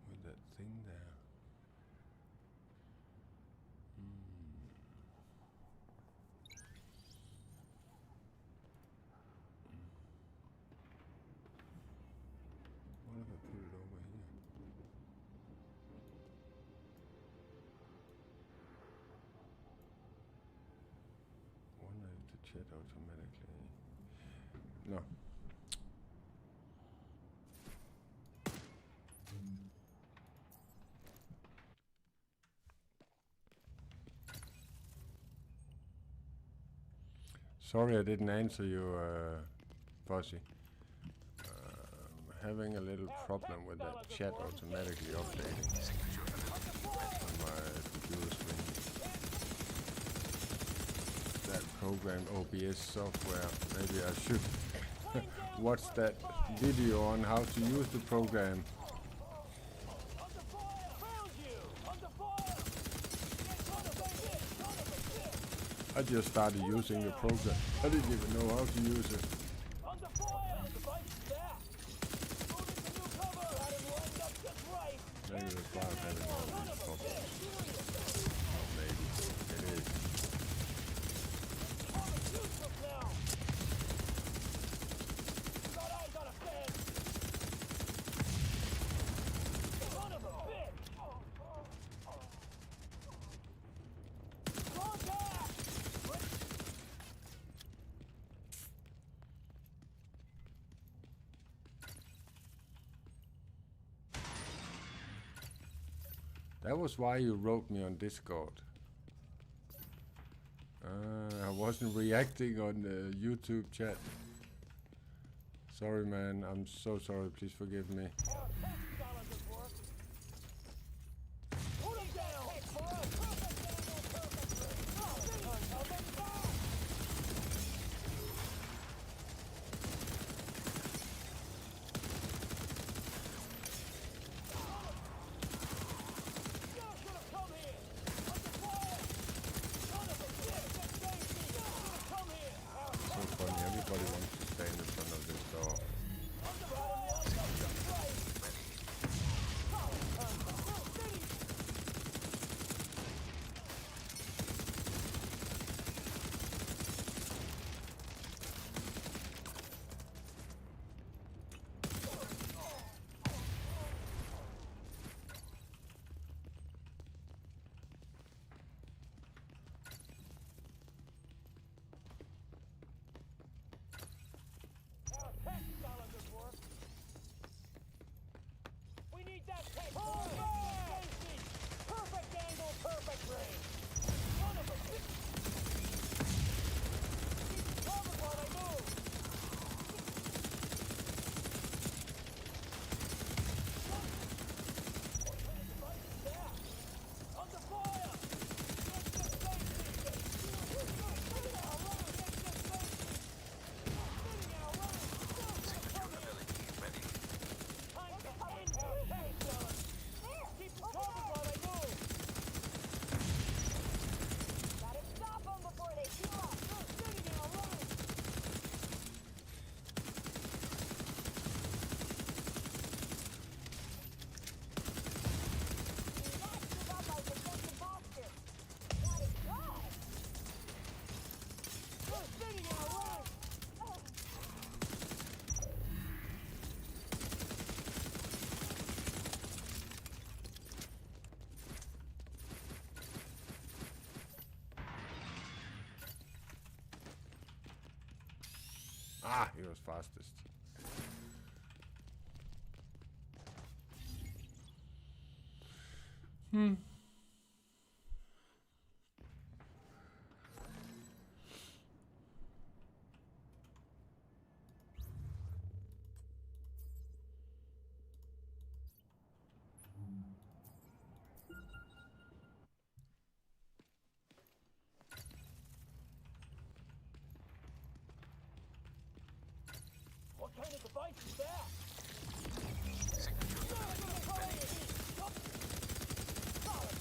with that thing there. What if I put it over here? Wonder if the chat automatically. No. Sorry I didn't answer you, Fuzzy. Having a little problem with that chat automatically updating on my computer screen. That program OBS software, maybe I should watch that video on how to use the program. Under fire! Found you! Under fire! Get under fire! I just started using the program. I didn't even know how to use it. Under fire! Device is back! Move into new cover! Had him lined up just right! Maybe that's why I'm having all these problems. Oh, maybe. It is. Cover's useless now! Got eyes on a fence! Son of a bitch! Contact! That was why you wrote me on Discord. I wasn't reacting on the YouTube chat. Sorry, man. I'm so sorry. Please forgive me. Our test scholar good work! Put him down! Perfect angle, perfect range! Coming back! You should have come here! Under fire! Son of a bitch! Get safety! You should have come here! Our So funny. Everybody wants to stand in front of this door. under fire! Lined up just right! Solid turn for Full City! Our tech scholar good work! We need that tech! Pull back! Safety! Perfect angle, perfect range! Son of a bitch! Keep it covered while I move! Device is down! Under fire! Get to safety! Sitting our run! Get to safety! Sitting our run! Still should come here! Ready. Time to end our tech scholar! Keep it covered while I move! Gotta stop them before they shoot up. Still sitting our run! That's about my defensive posture. Gotta try. Still sitting our run! Ah, he was fastest. What kind of device is that? Signature ability. Solid!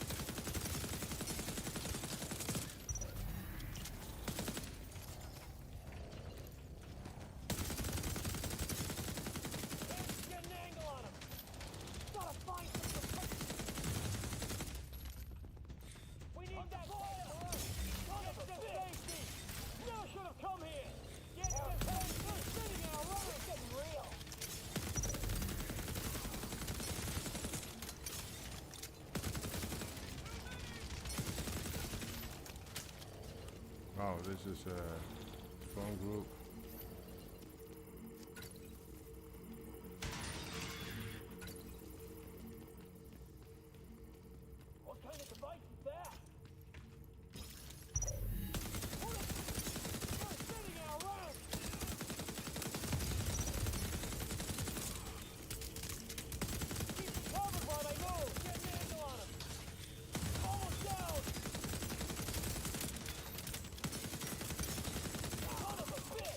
Can't get an angle on him! Gotta find some protection! We need that fire! Son of a safety! You should have come here! Get this head! They're sitting in a run! It's getting real! Wow, this is a strong group. What kind of device is that? They're sitting in a run! Keep it covered while I move! Get an angle on him! Almost down! Son of a bitch!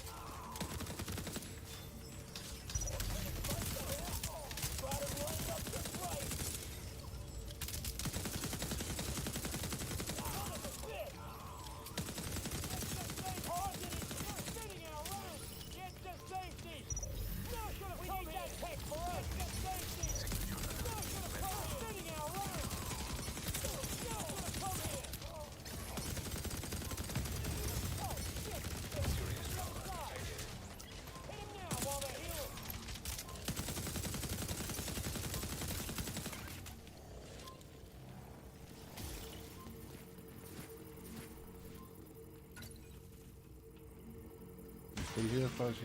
still here, Fuzzy?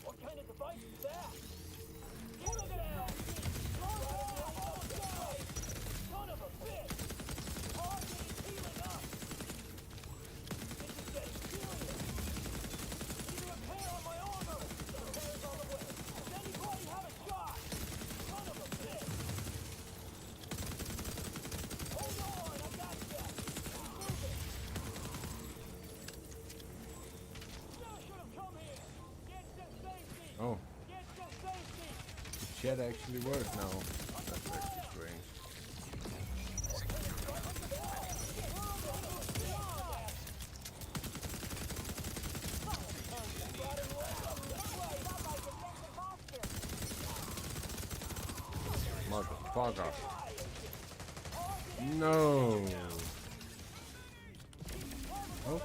What kind of device is that? Look at that! Oh, God! Son of a bitch! Target is healing up! This is getting serious! Need a repair on my armor! Repairs on the way! Does anybody have a shot? Son of a bitch! Hold on! I got ya! Move it! Never should have come here! Get to safety! Oh, Get to safety! chat actually works now. That's actually strange. Motherfucker. No. Oh.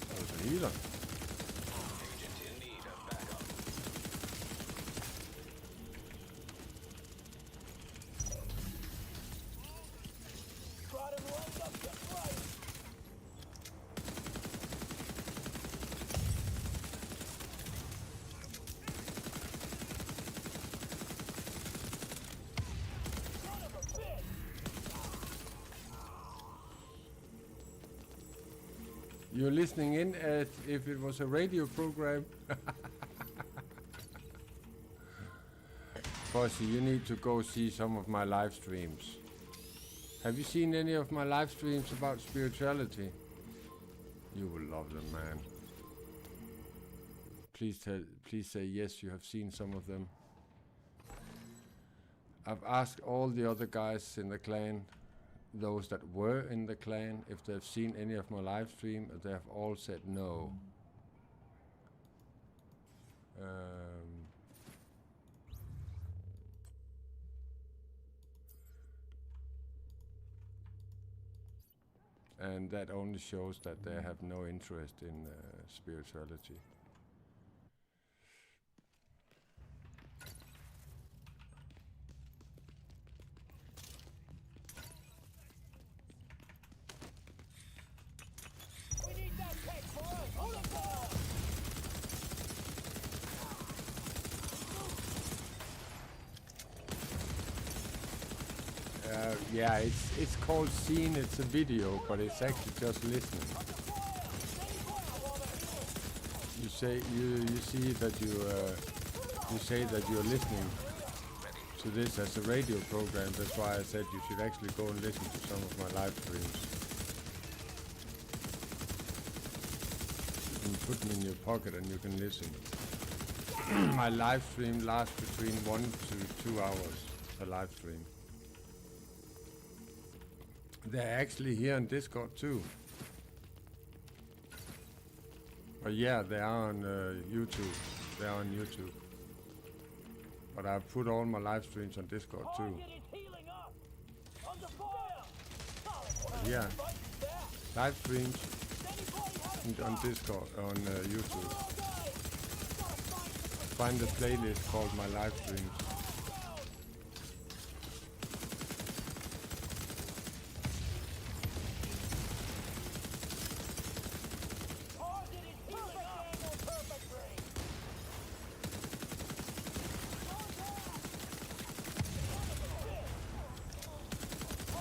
That was an healer. Agent in need of backup. Got him lined up just right. Son of a bitch! You're listening in as if it was a radio program. Fuzzy, you need to go see some of my live streams. Have you seen any of my live streams about spirituality? You will love them, man. Please say yes, you have seen some of them. I've asked all the other guys in the clan, those that were in the clan, if they've seen any of my live stream, and they have all said no. And that only shows that they have no interest in spirituality. We need that tank for us! Hold it down! Yeah, it's called scene. It's a video, but it's actually just listening. You say you see that you say that you're listening to this as a radio program. That's why I said you should actually go and listen to some of my live streams. You can put them in your pocket and you can listen. My live stream lasts between 1 to 2 hours. A live stream. They're actually here on Discord too. But yeah, they are on YouTube. They are on YouTube. But I've put all my live streams on Discord too. Target is healing up! Under fire! But yeah, live streams Anybody have a on Discord, on YouTube. Find the playlist called My Live Streams. target is healing up! Perfect range!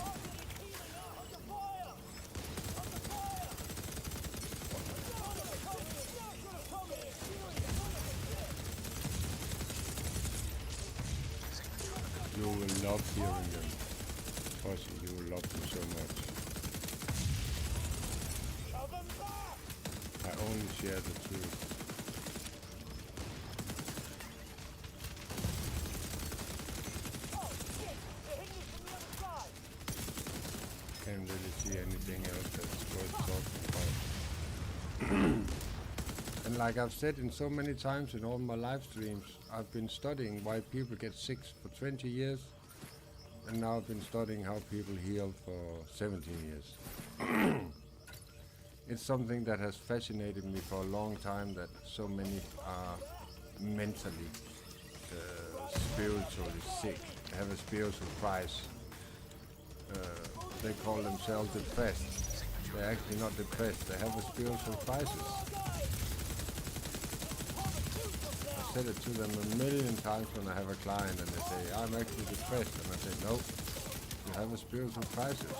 Target is healing up! Under fire! Under fire! Come here! You will love hearing them. Fuzzy, you will love them so much. Shove him back! I only share the truth. Oh, shit! They're hitting us from the other side! Can't really see anything else that's worth talking about. And like I've said in so many times in all my live streams, I've been studying why people get sick for 20 years, and now I've been studying how people heal for 17 years. It's something that has fascinated me for a long time, that so many are mentally spiritually sick, have a spiritual crisis. They call themselves depressed. They're actually not depressed, they have a spiritual crisis. I said it to them a million times when I have a client and they say, I'm actually depressed. And I say, nope, you have a spiritual crisis.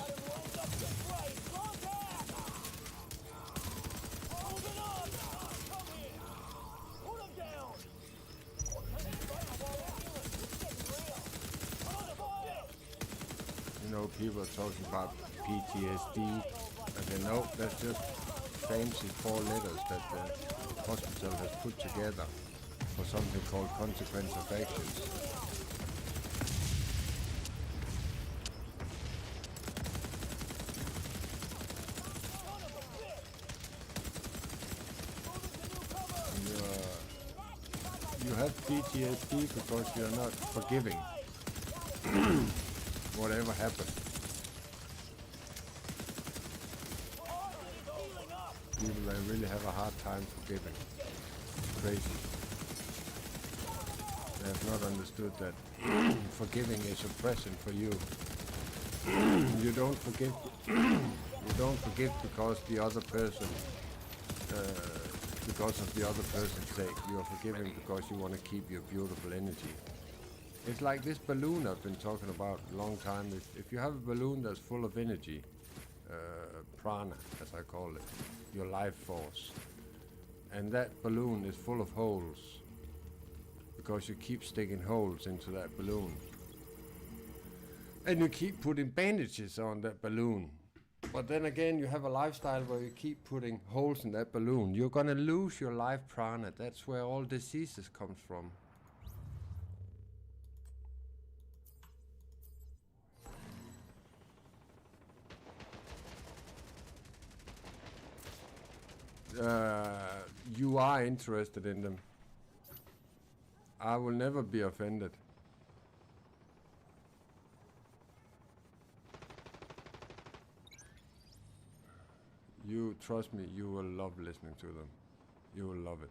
You know, people are talking about PTSD. I say, no, that's just fancy 4 letters that the hospital has put together for something called consequence of actions. You have PTSD because you're not forgiving whatever happened. People that really have a hard time forgiving. Crazy. They have not understood that forgiving is a present for you. You don't forgive. You don't forgive because the other person, because of the other person's sake. You are forgiving because you want to keep your beautiful energy. It's like this balloon I've been talking about a long time. If you have a balloon that's full of energy, prana, as I call it, your life force, and that balloon is full of holes because you keep sticking holes into that balloon, and you keep putting bandages on that balloon. But then again, you have a lifestyle where you keep putting holes in that balloon. You're gonna lose your life prana. That's where all diseases comes from. You are interested in them. I will never be offended. You trust me, you will love listening to them. You will love it.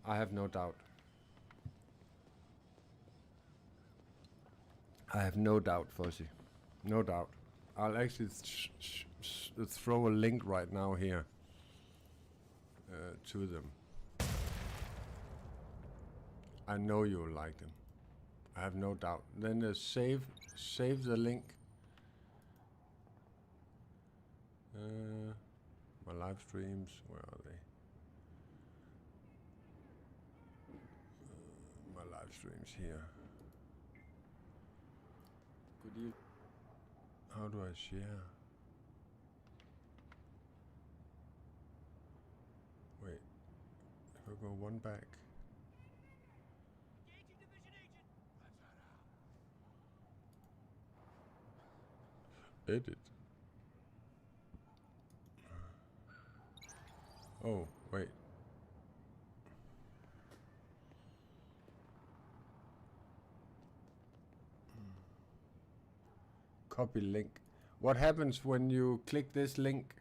I have no doubt. I have no doubt, Fuzzy. No doubt. I'll actually throw a link right now here to them. I know you will like them. I have no doubt. Then save the link. My live streams, where are they? My live streams here. Could you? How do I share? Wait, if I go one back. Edit. Oh, wait. Copy link. What happens when you click this link?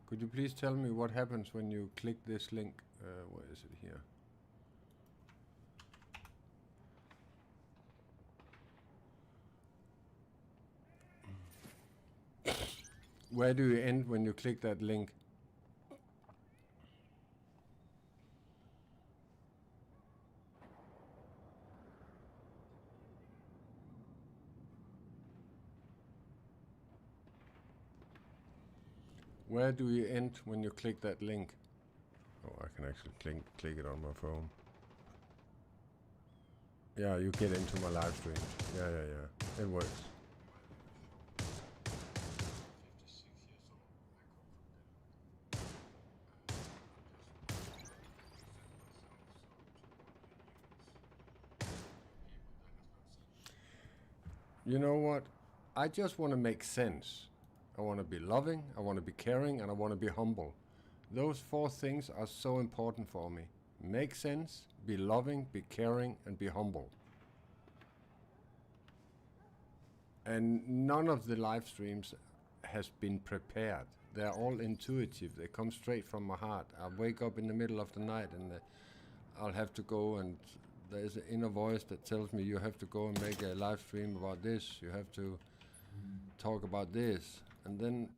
Could you please tell me what happens when you click this link? Where is it here? Where do you end when you click that link? Where do you end when you click that link? Oh, I can actually click it on my phone. Yeah, you get into my live stream. Yeah. It works. You know what? I just want to make sense. I want to be loving, I want to be caring, and I want to be humble. Those 4 things are so important for me. Make sense, be loving, be caring, and be humble. And none of the live streams has been prepared. They're all intuitive. They come straight from my heart. I wake up in the middle of the night and I'll have to go and there's an inner voice that tells me you have to go and make a live stream about this, you have to talk about this, and then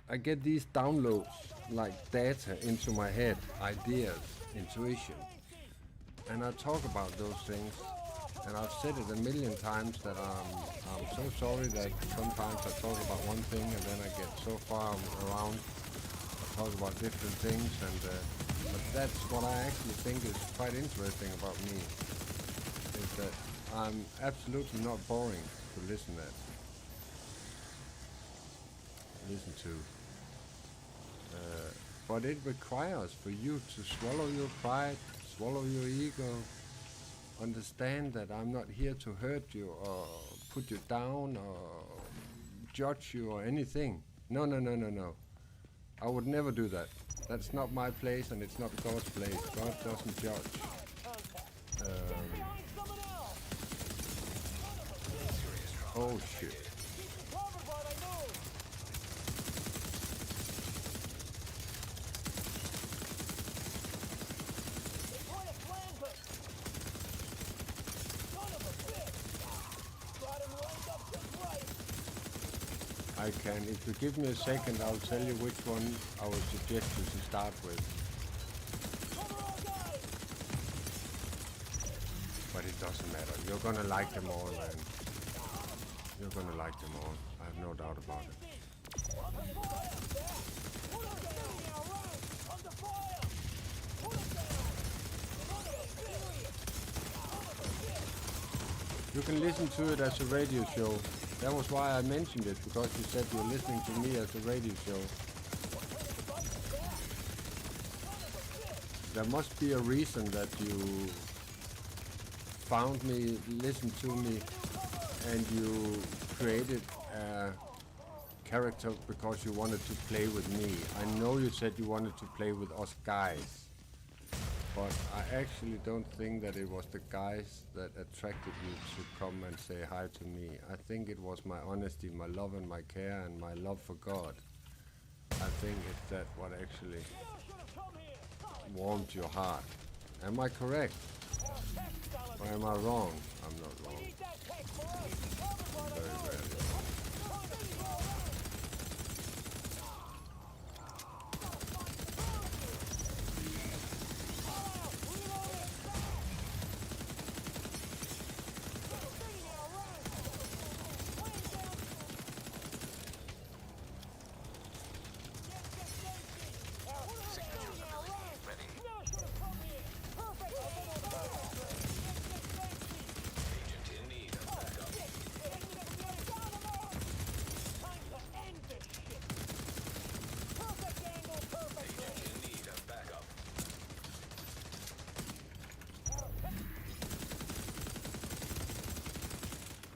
I get these downloads like data into my head, ideas, intuition, and I talk about those things. And I've said it a million times that I'm so sorry that sometimes I talk about one thing and then I get so far around. I talk about different things, and but that's what I actually think is quite interesting about me. Is that I'm absolutely not boring to listen to. But it requires for you to swallow your pride, swallow your ego. Understand that I'm not here to hurt you or put you down or judge you or anything. No. I would never do that. That's not my place, and it's not God's place. God doesn't judge. Oh shit. I can, if you give me a second, I'll tell you which one I would suggest you to start with. But it doesn't matter. You're gonna like them all, man. You're gonna like them all. I have no doubt about it. You can listen to it as a radio show. That was why I mentioned it, because you said you're listening to me as a radio show. There must be a reason that you found me, listened to me, and you created a character because you wanted to play with me. I know you said you wanted to play with us guys. But I actually don't think that it was the guys that attracted you to come and say hi to me. I think it was my honesty, my love and my care and my love for God. I think it's that what actually warmed your heart. Am I correct? Or am I wrong? I'm not wrong. Very rarely.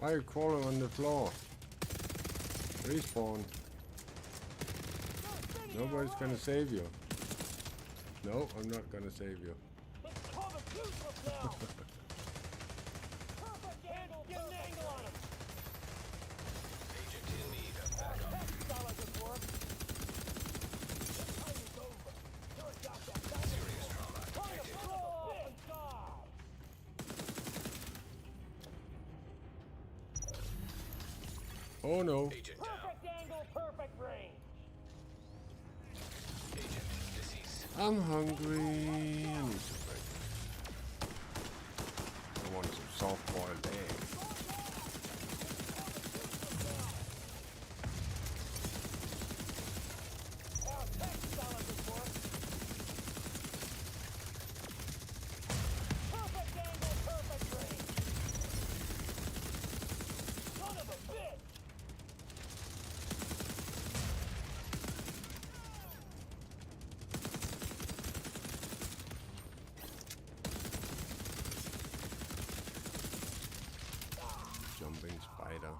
Why are you crawling on the floor? Respawn. Nobody's gonna save you. No, I'm not gonna save you. Oh no. Agent down. Perfect angle, perfect range. Agent deceased. I'm hungry. I need some breakfast. I want some soft-boiled eggs. Perfect angle, perfect range. Son of a bitch. Jumping spider.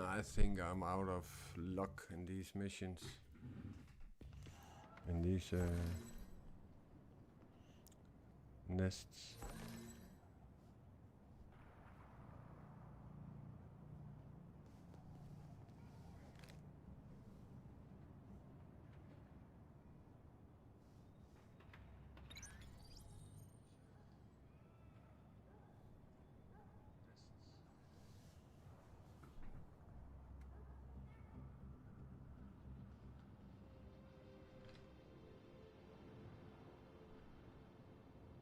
I think I'm out of luck in these missions. In these Nests.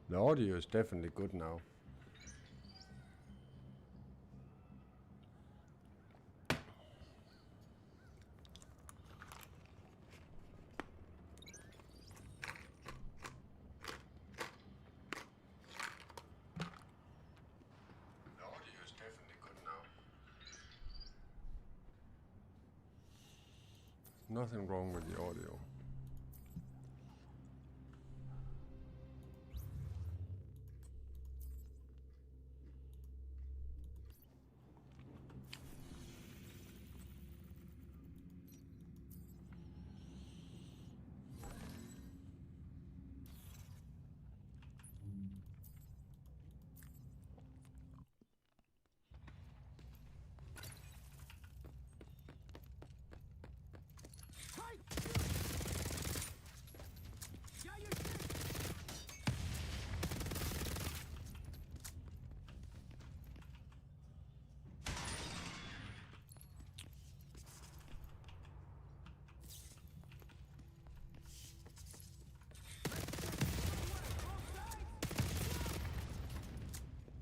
The audio is definitely good now. The audio is definitely good now. Nothing wrong with the audio.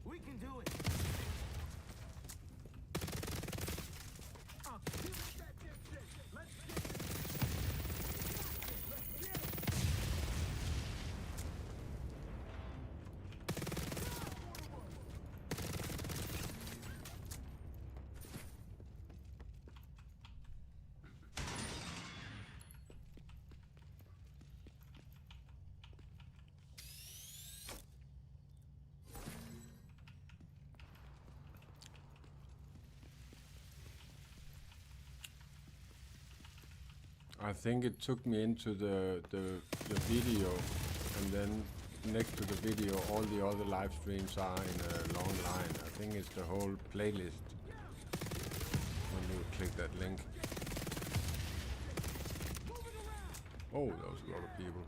We can do it. Give us that dipstick. Let's get it. Let's get it. I think it took me into the video, and then next to the video all the other live streams are in a long line. I think it's the whole playlist when you click that link. Oh, that was a lot of people.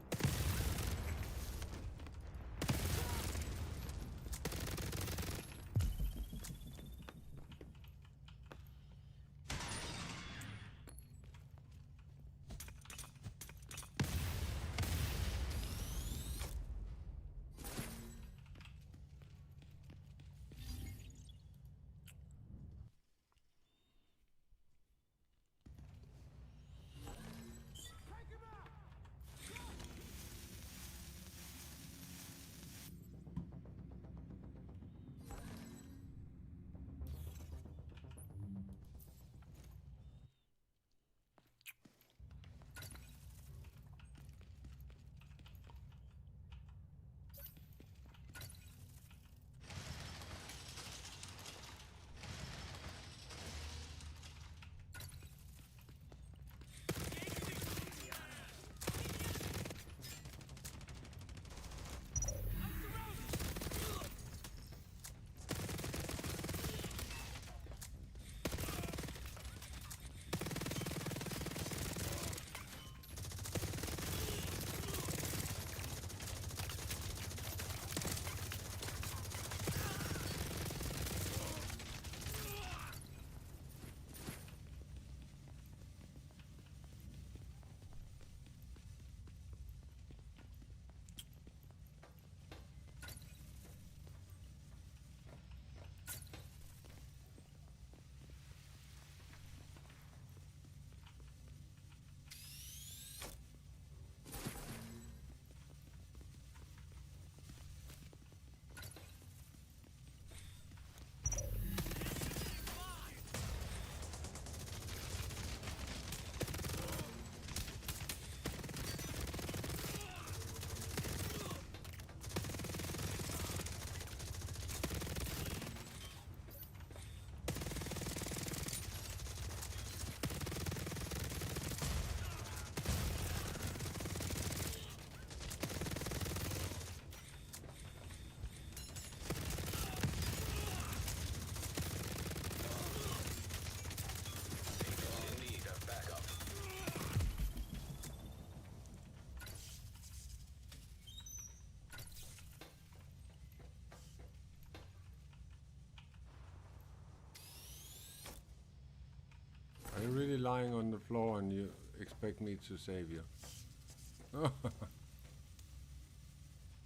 respawn, you expect me to save you.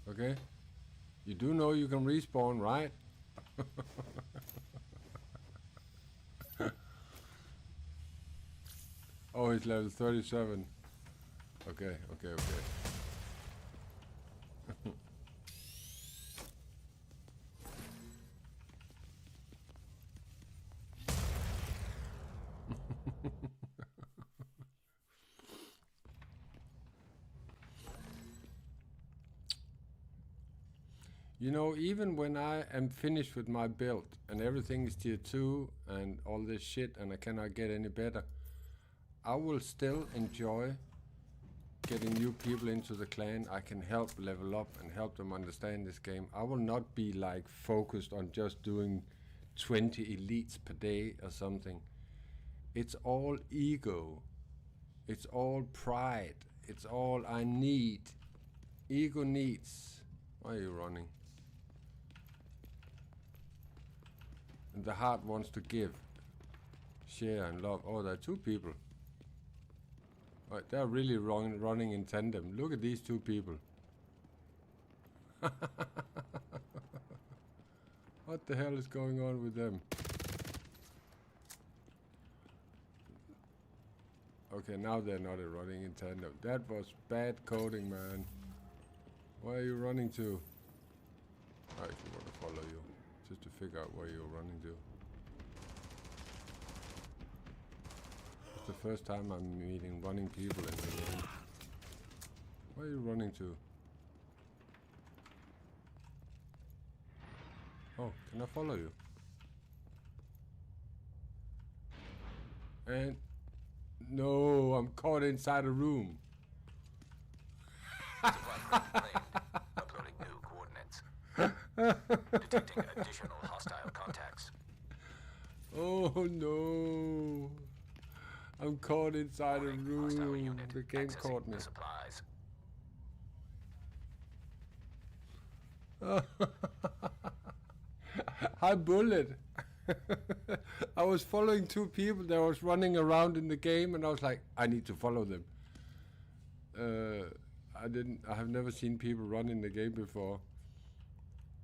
Okay? You do know you can respawn, right? Oh, he's level 37. Okay. You know, even when I am finished with my build and everything is tier 2 and all this shit and I cannot get any better, I will still enjoy getting new people into the clan. I can help level up and help them understand this game. I will not be like focused on just doing 20 elites per day or something. It's all ego. It's all pride. It's all I need. Ego needs. Why are you running? And the heart wants to give, share and love. Oh, there are two people. Right, they're really running in tandem. Look at these two people. What the hell is going on with them? Okay, now they're not running in tandem. That was bad coding, man. Where are you running to? I actually want to follow you, just to figure out where you're running to. It's the first time I'm meeting running people in the game. Where are you running to? Oh, can I follow you? And no, I'm caught inside a room. Uploading new coordinates. Detecting additional hostile contacts. Oh no. I'm caught inside a Hostile room. unit The game accessing caught me. the supplies. Hi, Bullet. I was following two people that was running around in the game, and I was like, I need to follow them. I have never seen people run in the game before.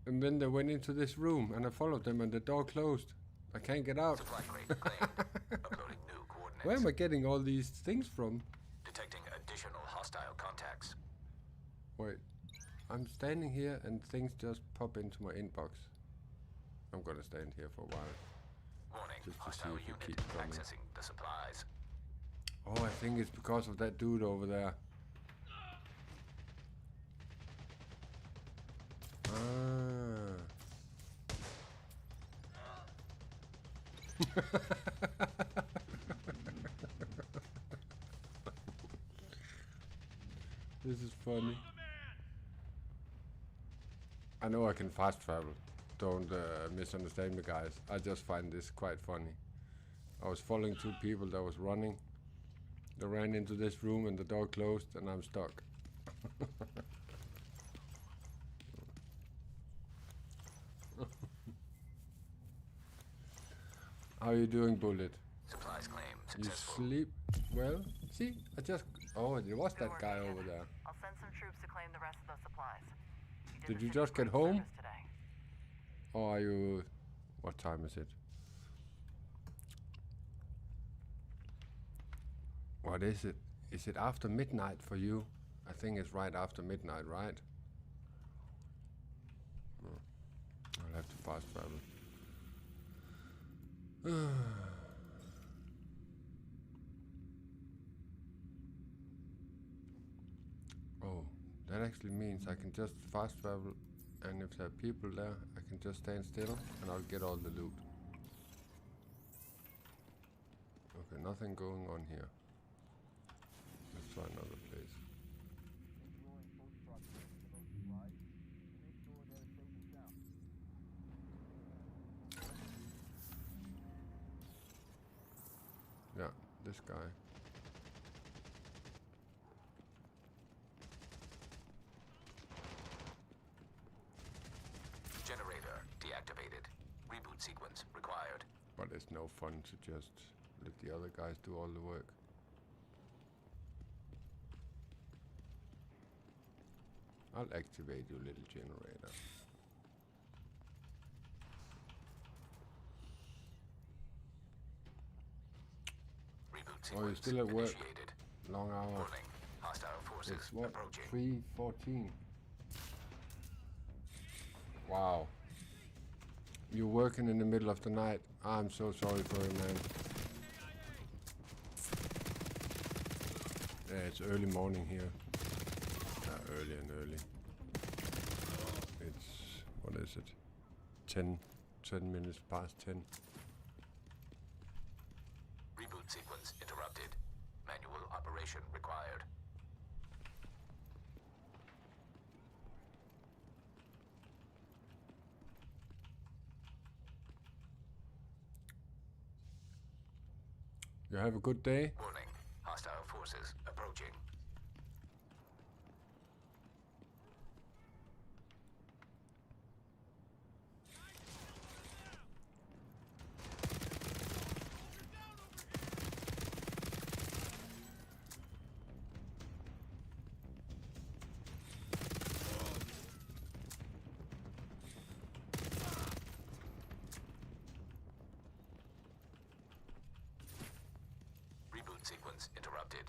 And then they went into this room, and I followed them, and the door closed. I can't get out. Supply crate claimed. Uploading new coordinates. Where am I getting all these things from? Detecting additional hostile contacts. Wait, I'm standing here, and things just pop into my inbox. I'm gonna stand here for a while. Warning, Just to see hostile if it unit keeps coming. accessing the supplies. Oh, I think it's because of that dude over there. Ah. This is funny. I know I can fast travel. Don't misunderstand me, guys. I just find this quite funny. I was following two people that was running. They ran into this room and the door closed and I'm stuck. How are you doing, Bullet? Supplies claim You successful. sleep well? See, I just... Oh, there was that guy over there. I'll send some troops to claim the rest of those supplies. Did the you city just get police home? service today. Or are you... What time is it? What is it? Is it after midnight for you? I think it's right after midnight, right? Oh, I'll have to fast travel. Oh, that actually means I can just fast travel, and if there are people there, I can just stand still and I'll get all the loot. Okay, nothing going on here. Let's try another place. Yeah, this guy. Generator deactivated. Reboot sequence required. But it's no fun to just let the other guys do all the work. I'll activate your little generator. Reboot Oh, you're sequence still at work. initiated. Long hours. Warning. Hostile forces It's what? approaching. 3:14. Wow. You're working in the middle of the night. I'm so sorry for you, man. Yeah, it's early morning here. Early and early. It's, what is it? 10 minutes past 10. Reboot sequence interrupted. Manual operation required. You have a good day? Warning. Hostile forces approaching. Reboot sequence interrupted.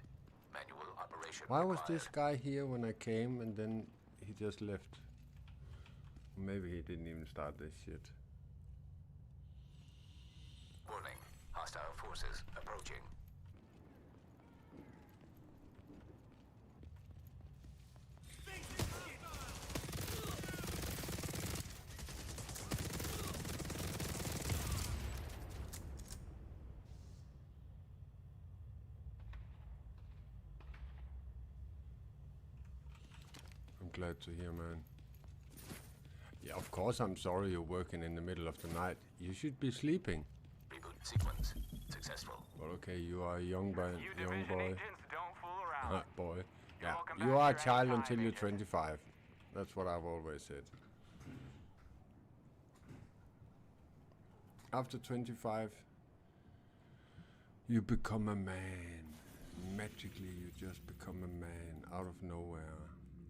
Manual operation Why was required. this guy here when I came and then he just left? Maybe he didn't even start this shit. Warning. Hostile forces approaching. I'm glad to hear, man. Yeah, of course I'm sorry you're working in the middle of the night. You should be sleeping. Reboot sequence successful. But okay, you are a young boy. You Young division boy. agents don't fool around. Boy. You're Yeah, welcome you back are a here child anytime, until you're Agent. 25. That's what I've always said. After 25, you become a man. Magically, you just become a man out of nowhere.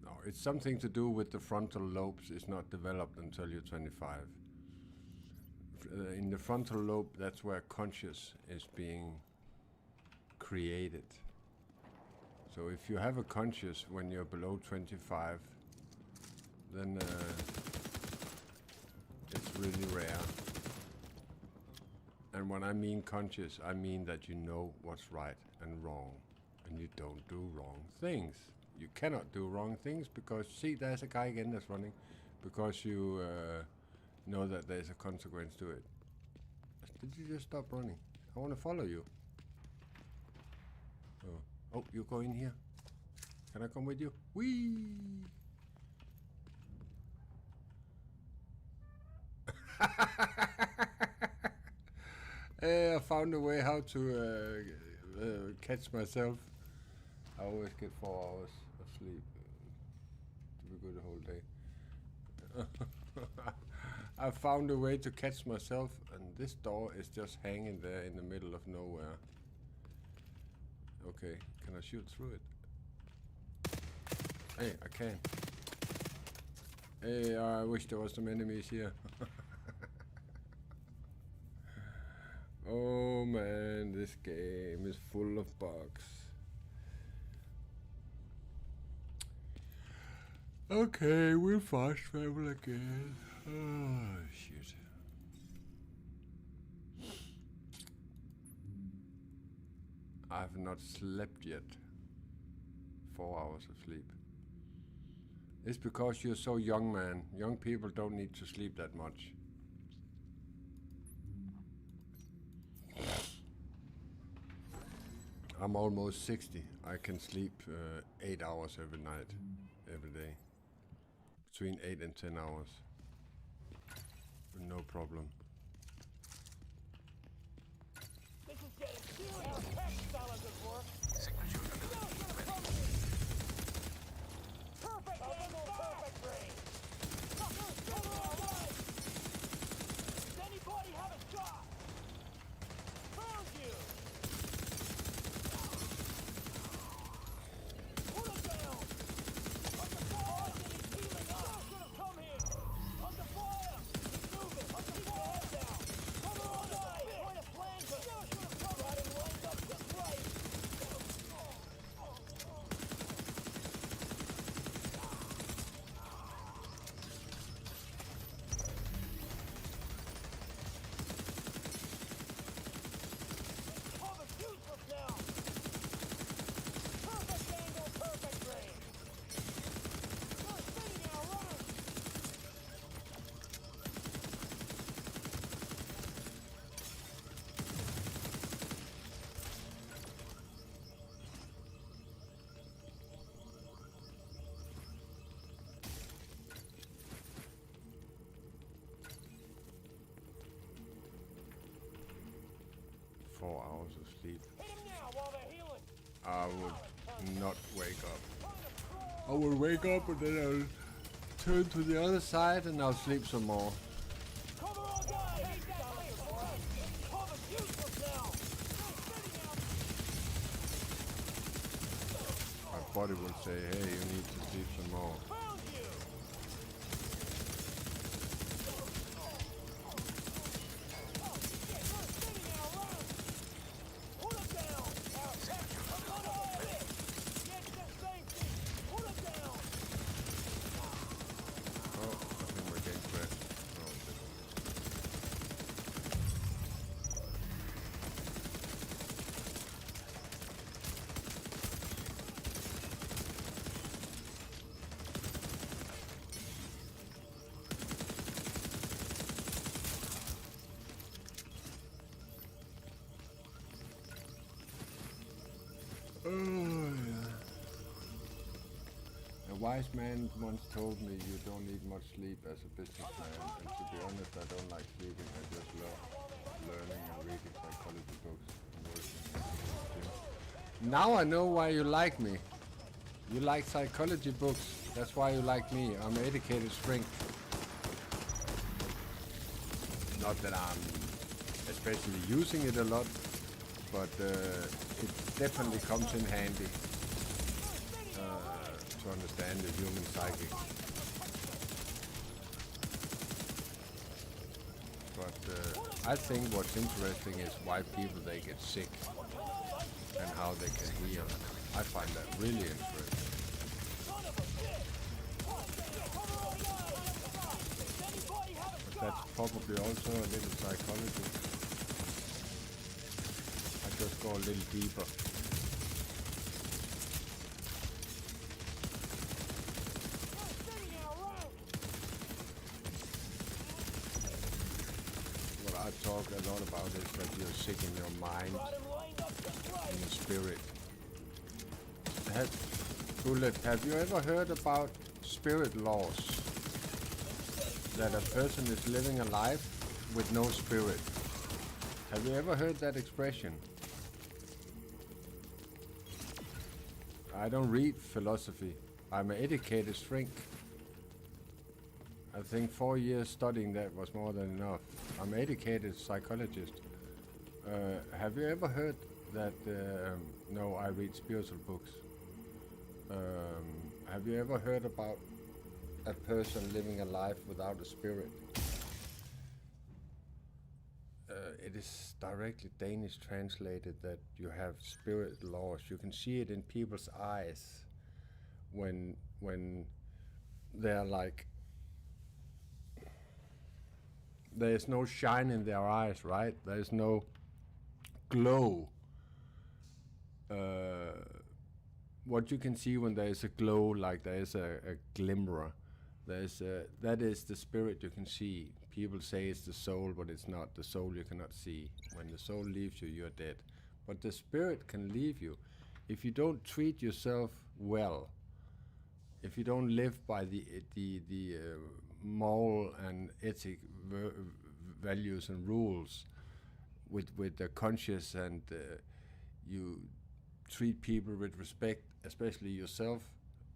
No, it's something to do with the frontal lobes. It's not developed until you're 25. In the frontal lobe, that's where conscious is being created. So if you have a conscious when you're below 25, then it's really rare. And when I mean conscious, I mean that you know what's right and wrong, and you don't do wrong things. You cannot do wrong things because, see, there's a guy again that's running, because you know that there's a consequence to it. Did you just stop running? I want to follow you. Oh, you go in here. Can I come with you? Whee! I found a way how to catch myself. I always get 4 hours of sleep to be good the whole day. I found a way to catch myself, and this door is just hanging there in the middle of nowhere. Okay, can I shoot through it? Hey, I can. Hey, I wish there was some enemies here. Oh man, this game is full of bugs. Okay, we'll fast travel again. Oh, shit. I've not slept yet. 4 hours of sleep. It's because you're so young, man. Young people don't need to sleep that much. I'm almost 60. I can sleep 8 hours every night, every day. Between 8 and 10 hours. No problem. This is getting serious. Tech fellas at work. Signature ability ready. Perfect angle, perfect range. Fuckers, cover our right. Does anybody have a shot? Found you. Put him down. On the ball. 4 hours of sleep. Hit 'em now while they're healing. I would not wake up. I will wake up and then I'll turn to the other side and I'll sleep some more. Cover all guys. Cover's useless now. My body will say, hey, you need to sleep some more. Found you. Put 'em down. Get to safety. Put 'em down. Oh, I think we're getting crashed. No, shit. Oh, yeah. A wise man once told me you don't need much sleep as a businessman, and to be honest, I don't like sleeping. I just love learning and reading psychology books and working in the gym. Now I know why you like me. You like psychology books. That's why you like me. I'm an educated shrink. Not that I'm especially using it a lot, but it definitely comes in handy to understand the human psyche. But I think what's interesting is why people they get sick and how they can heal. I find that really interesting. But that's probably also a little psychology. I just go a little deeper. What I talk a lot about is that you're sick in your mind and your spirit. Bullet, have you ever heard about spirit laws? That a person is living a life with no spirit. Have you ever heard that expression? I don't read philosophy. I'm an educated shrink. I think 4 years studying that was more than enough. I'm an educated psychologist. Have you ever heard that? No, I read spiritual books. Have you ever heard about a person living a life without a spirit? It is directly Danish translated that you have spirit laws. You can see it in people's eyes when they're like, there's no shine in their eyes, right? There's no glow. What you can see when there is a glow, like there is a glimmer, that is the spirit you can see. People say it's the soul, but it's not. The soul you cannot see. When the soul leaves you, you're dead. But the spirit can leave you. If you don't treat yourself well, if you don't live by the moral and ethic values and rules with the conscious, and you treat people with respect, especially yourself,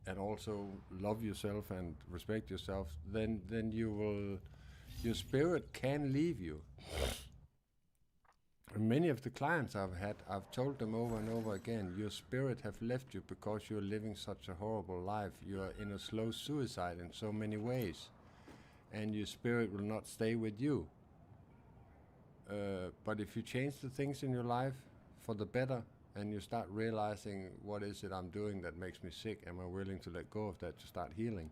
and also love yourself and respect yourself, then your spirit can leave you. And many of the clients I've had, I've told them over and over again, your spirit have left you because you're living such a horrible life. You're in a slow suicide in so many ways, and your spirit will not stay with you. But if you change the things in your life for the better, and you start realizing, what is it I'm doing that makes me sick? Am I willing to let go of that to start healing?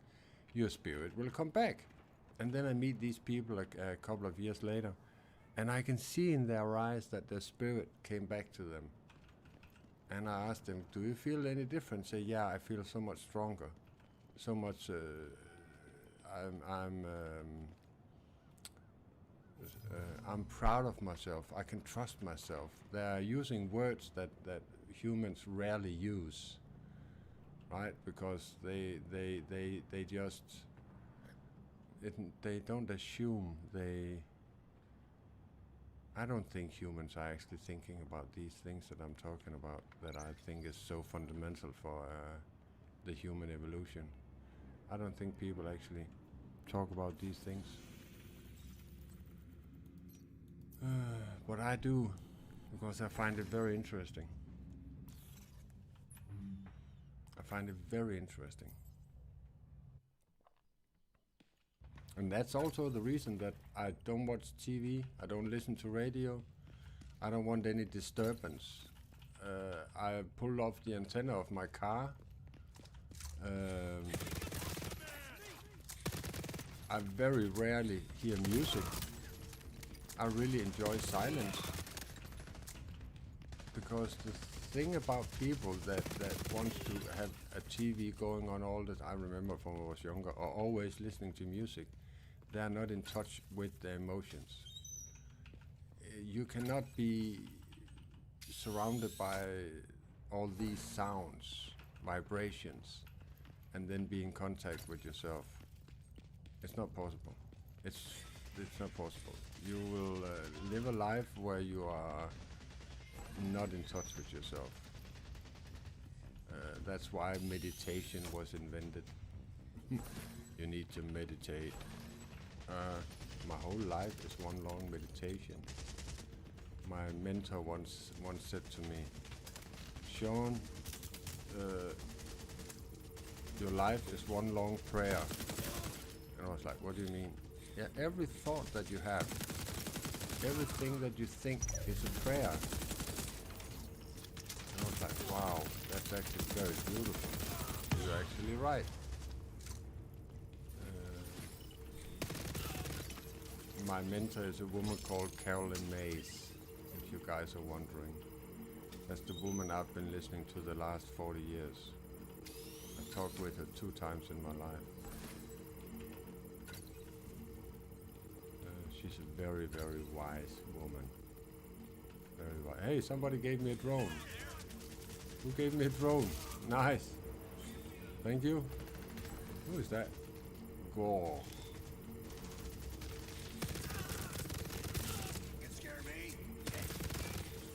Your spirit will come back. And then I meet these people a couple of years later, and I can see in their eyes that their spirit came back to them. And I asked them, do you feel any different? Say, yeah, I feel so much stronger. So much, I'm proud of myself. I can trust myself. They are using words that humans rarely use, right? Because they just they don't assume. I don't think humans are actually thinking about these things that I'm talking about, that I think is so fundamental for the human evolution. I don't think people actually talk about these things. But I do, because I find it very interesting. I find it very interesting. And that's also the reason that I don't watch TV, I don't listen to radio, I don't want any disturbance. I pull off the antenna of my car. I very rarely hear music. I really enjoy silence. Because the thing about people that wants to have a TV going on all the time, I remember from when I was younger, or always listening to music, they are not in touch with their emotions. You cannot be surrounded by all these sounds, vibrations, and then be in contact with yourself. It's not possible. It's not possible. You will live a life where you are not in touch with yourself. That's why meditation was invented. You need to meditate. My whole life is one long meditation. My mentor once said to me, Sean, your life is one long prayer. And I was like, what do you mean? Yeah, every thought that you have, everything that you think is a prayer. And I was like, wow, that's actually very beautiful. You're actually right. My mentor is a woman called Carolyn Mays, if you guys are wondering. That's the woman I've been listening to the last 40 years. I've talked with her 2 times in my life. She's a very, very wise woman. Very wise. Hey, somebody gave me a drone. Who gave me a drone? Nice. Thank you. Who is that? Gore.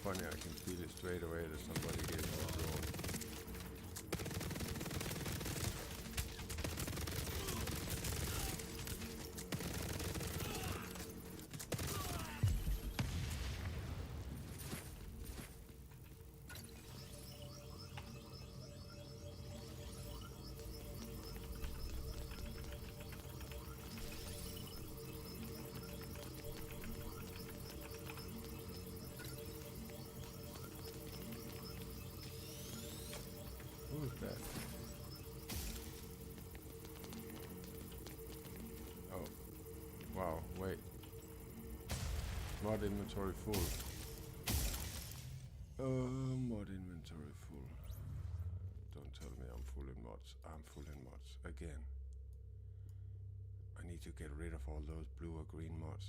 Funny, I can feel it straight away that somebody gave me a drone. Who is that? Oh, wow, wait. Mod inventory full. Mod inventory full. Don't tell me I'm full in mods. I'm full in mods. Again. I need to get rid of all those blue or green mods.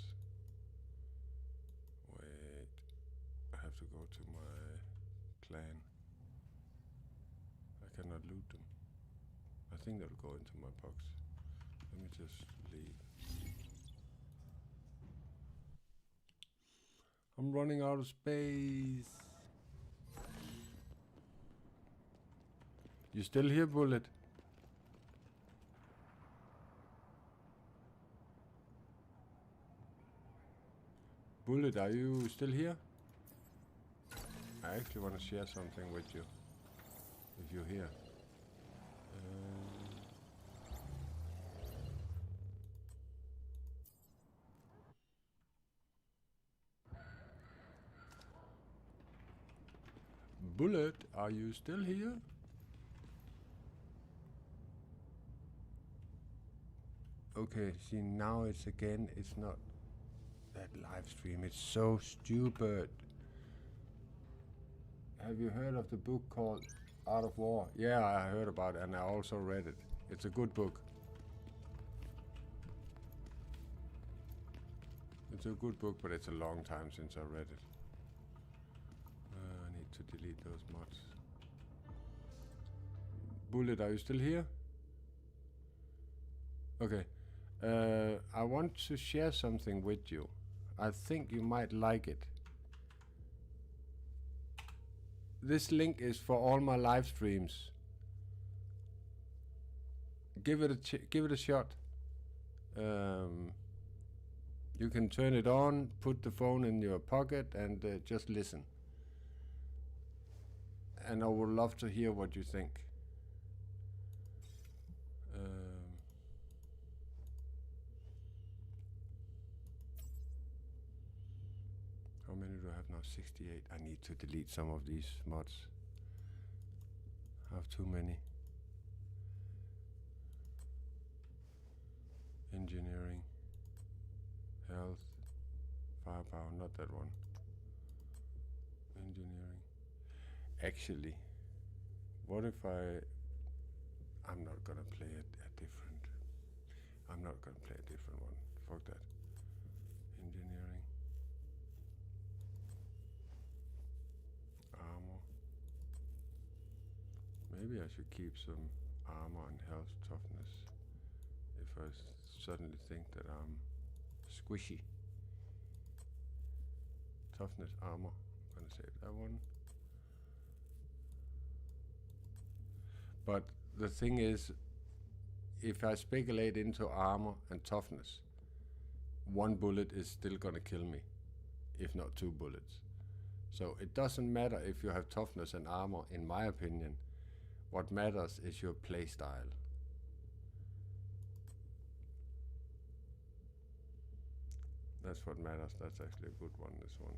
Wait. I have to go to my clan. I cannot loot them. I think they'll go into my box. Let me just leave. I'm running out of space. You still here, Bullet? Bullet, are you still here? I actually want to share something with you. If you're here. Bullet, are you still here? Okay, see now it's not that live stream. It's so stupid. Have you heard of the book called Art of War? Yeah, I heard about it and I also read it. It's a good book. It's a good book, but it's a long time since I read it. I need to delete those mods. Bullet, are you still here? Okay. I want to share something with you. I think you might like it. This link is for all my live streams. Give it a shot. You can turn it on, put the phone in your pocket, and just listen. And I would love to hear what you think. How many do I have now? 68. I need to delete some of these mods. I have too many. Engineering, health, firepower, not that one. Engineering. Actually, what if I'm not gonna play a different. I'm not gonna play a different one. Fuck that. Engineering. Armor. Maybe I should keep some armor and health toughness if I suddenly think that I'm squishy. Toughness, armor. I'm gonna save that one. But the thing is, if I speculate into armor and toughness, one bullet is still gonna kill me, if not 2 bullets. So it doesn't matter if you have toughness and armor, in my opinion. What matters is your playstyle. That's what matters. That's actually a good one, this one.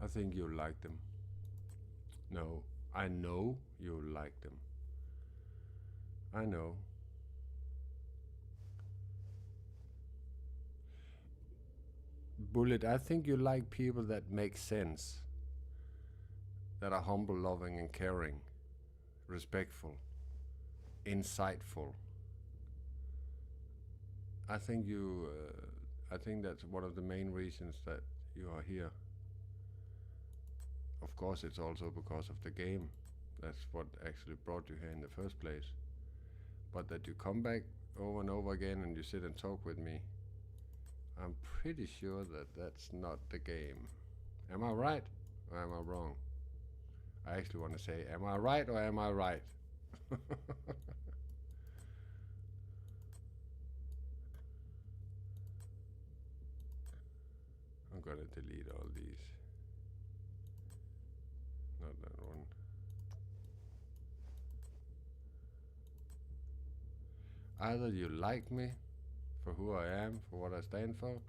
I think you'll like them. No, I know you'll like them. I know. Bullet, I think you like people that make sense, that are humble, loving, and caring, respectful, insightful. I think that's one of the main reasons that you are here. Of course, it's also because of the game. That's what actually brought you here in the first place. But that you come back over and over again and you sit and talk with me, I'm pretty sure that that's not the game. Am I right or am I wrong? I actually want to say, am I right or am I right? I'm gonna delete all these. Not that one. Either you like me for who I am, for what I stand for,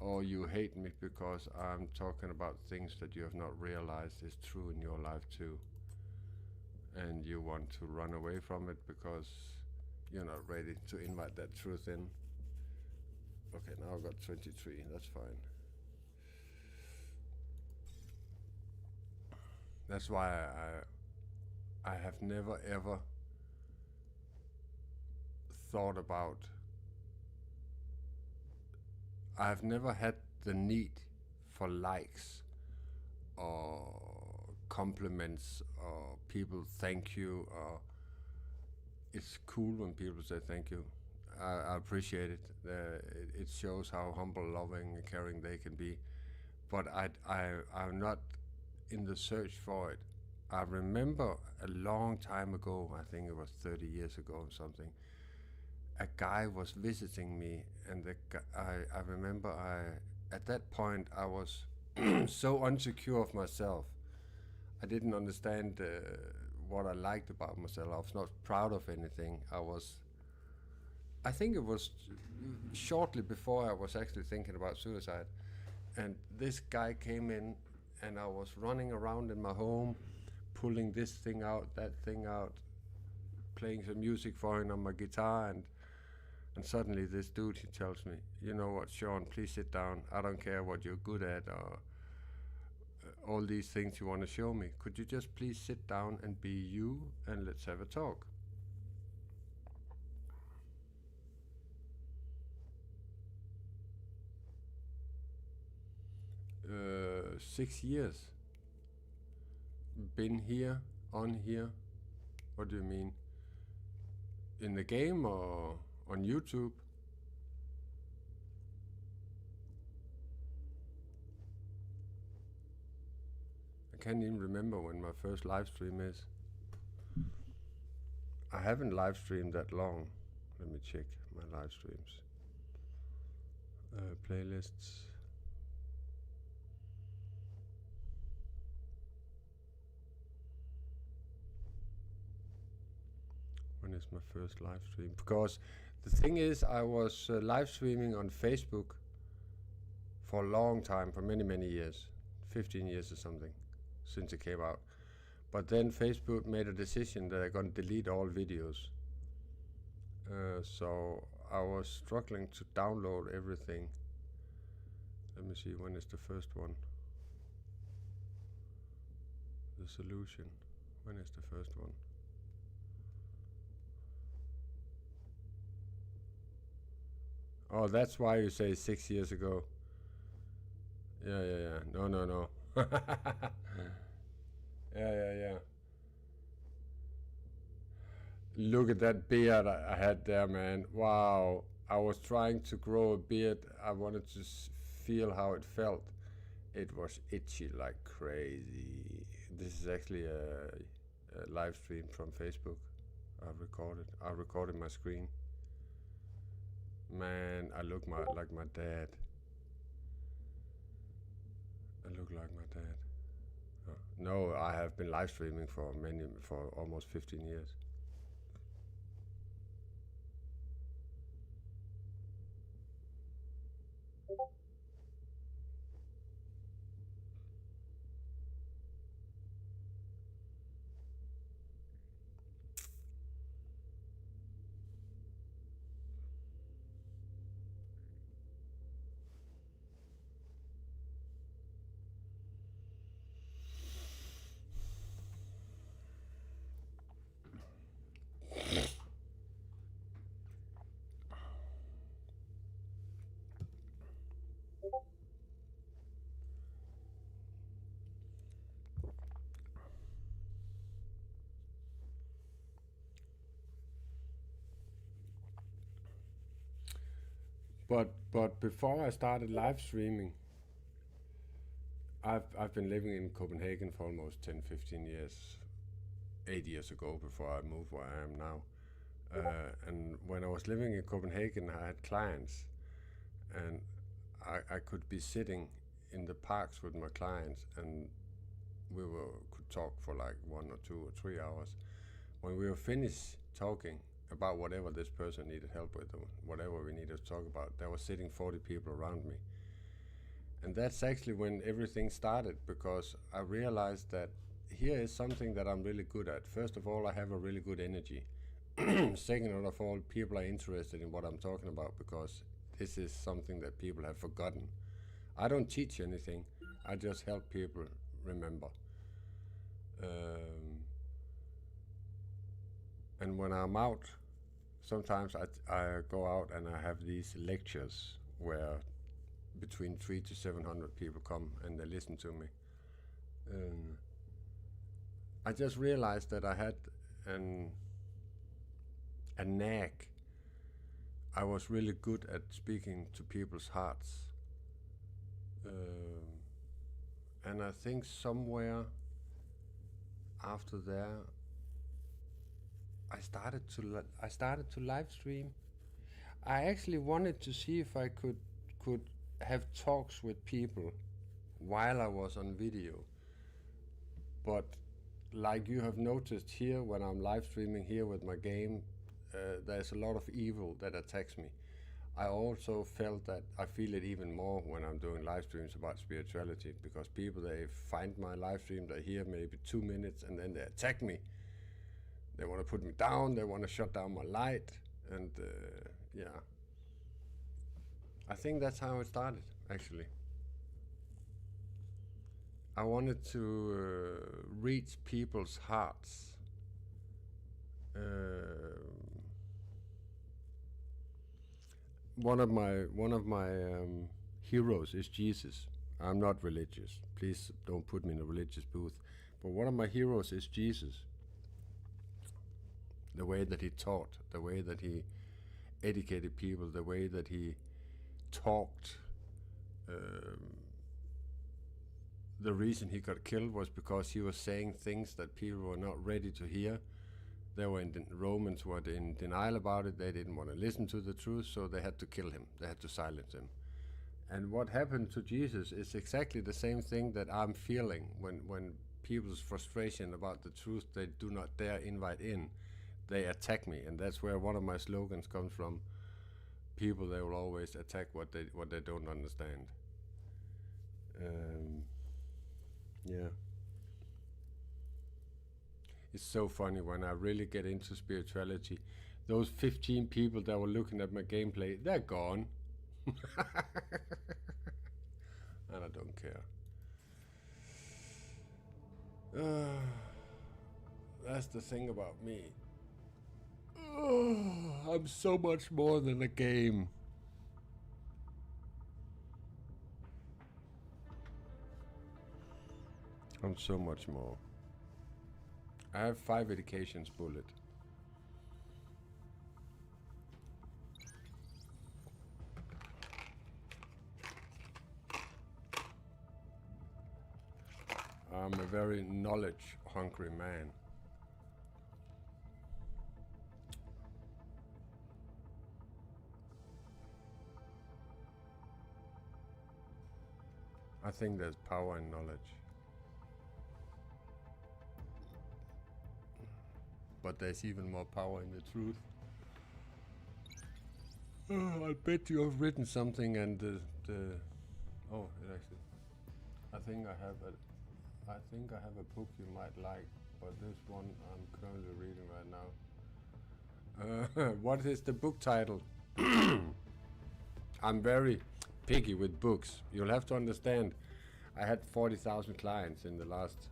or you hate me because I'm talking about things that you have not realized is true in your life too. And you want to run away from it because you're not ready to invite that truth in. Okay, now I've got 23, that's fine. That's why I have never ever thought about, I have never had the need for likes or compliments or people thank you, or it's cool when people say thank you. I appreciate it. It shows how humble, loving, and caring they can be. But I'm not in the search for it. I remember a long time ago, I think it was 30 years ago or something, a guy was visiting me, and I remember at that point I was so unsecure of myself. I didn't understand what I liked about myself. I was not proud of anything. I think it was shortly before I was actually thinking about suicide. And this guy came in, and I was running around in my home, pulling this thing out, that thing out, playing some music for him on my guitar, and suddenly this dude, he tells me, you know what, Sean, please sit down. I don't care what you're good at or all these things you want to show me. Could you just please sit down and be you, and let's have a talk? Uh, 6 years. Been here, on here. What do you mean? In the game or on YouTube? I can't even remember when my first live stream is. I haven't live streamed that long. Let me check my live streams. Playlists. When is my first live stream? Because the thing is, I was live streaming on Facebook for a long time, for many, many years. 15 years or something, since it came out. But then Facebook made a decision that they're going to delete all videos. So I was struggling to download everything. Let me see, when is the first one? The solution. When is the first one? Oh, that's why you say 6 years ago. Yeah. No. Yeah. Look at that beard I had there, man. Wow. I was trying to grow a beard. I wanted to feel how it felt. It was itchy like crazy. This is actually a live stream from Facebook. I recorded my screen. Man, I look like my dad. I look like my dad. No, I have been live streaming for almost 15 years. But before I started live streaming, I've been living in Copenhagen for almost 10-15 years. 8 years ago, before I moved where I am now. And when I was living in Copenhagen, I had clients, and I could be sitting in the parks with my clients, and could talk for like 1 or 2 or 3 hours. When we were finished talking about whatever this person needed help with, or whatever we needed to talk about, there was sitting 40 people around me. And that's actually when everything started, because I realized that here is something that I'm really good at. First of all, I have a really good energy. Second of all, people are interested in what I'm talking about, because this is something that people have forgotten. I don't teach anything, I just help people remember. And when I'm out, sometimes I go out and I have these lectures where between 300 to 700 people come and they listen to me. I just realized that I had a knack. I was really good at speaking to people's hearts. And I think somewhere after there, I started to live stream. I actually wanted to see if I could have talks with people while I was on video. But like you have noticed here when I'm live streaming here with my game, there's a lot of evil that attacks me. I also felt that I feel it even more when I'm doing live streams about spirituality, because people, they find my live stream, they hear maybe 2 minutes and then they attack me. They want to put me down, they want to shut down my light, and yeah. I think that's how it started, actually. I wanted to reach people's hearts. One of my heroes is Jesus. I'm not religious. Please don't put me in a religious booth. But one of my heroes is Jesus. The way that he taught, the way that he educated people, the way that he talked. The reason he got killed was because he was saying things that people were not ready to hear. They were Romans were in denial about it. They didn't want to listen to the truth, so they had to kill him. They had to silence him. And what happened to Jesus is exactly the same thing that I'm feeling when people's frustration about the truth they do not dare invite in. They attack me, and that's where one of my slogans comes from. People, they will always attack what they don't understand. Yeah. It's so funny when I really get into spirituality. Those 15 people that were looking at my gameplay, they're gone. And I don't care. That's the thing about me. I'm so much more than a game. I'm so much more. I have 5 educations bullet. I'm a very knowledge-hungry man. I think there's power in knowledge. But there's even more power in the truth. I bet you have written something, and oh, it actually. I think I have a book you might like, but this one I'm currently reading right now. What is the book title? I'm very picky with books. You'll have to understand. I had 40,000 clients in the last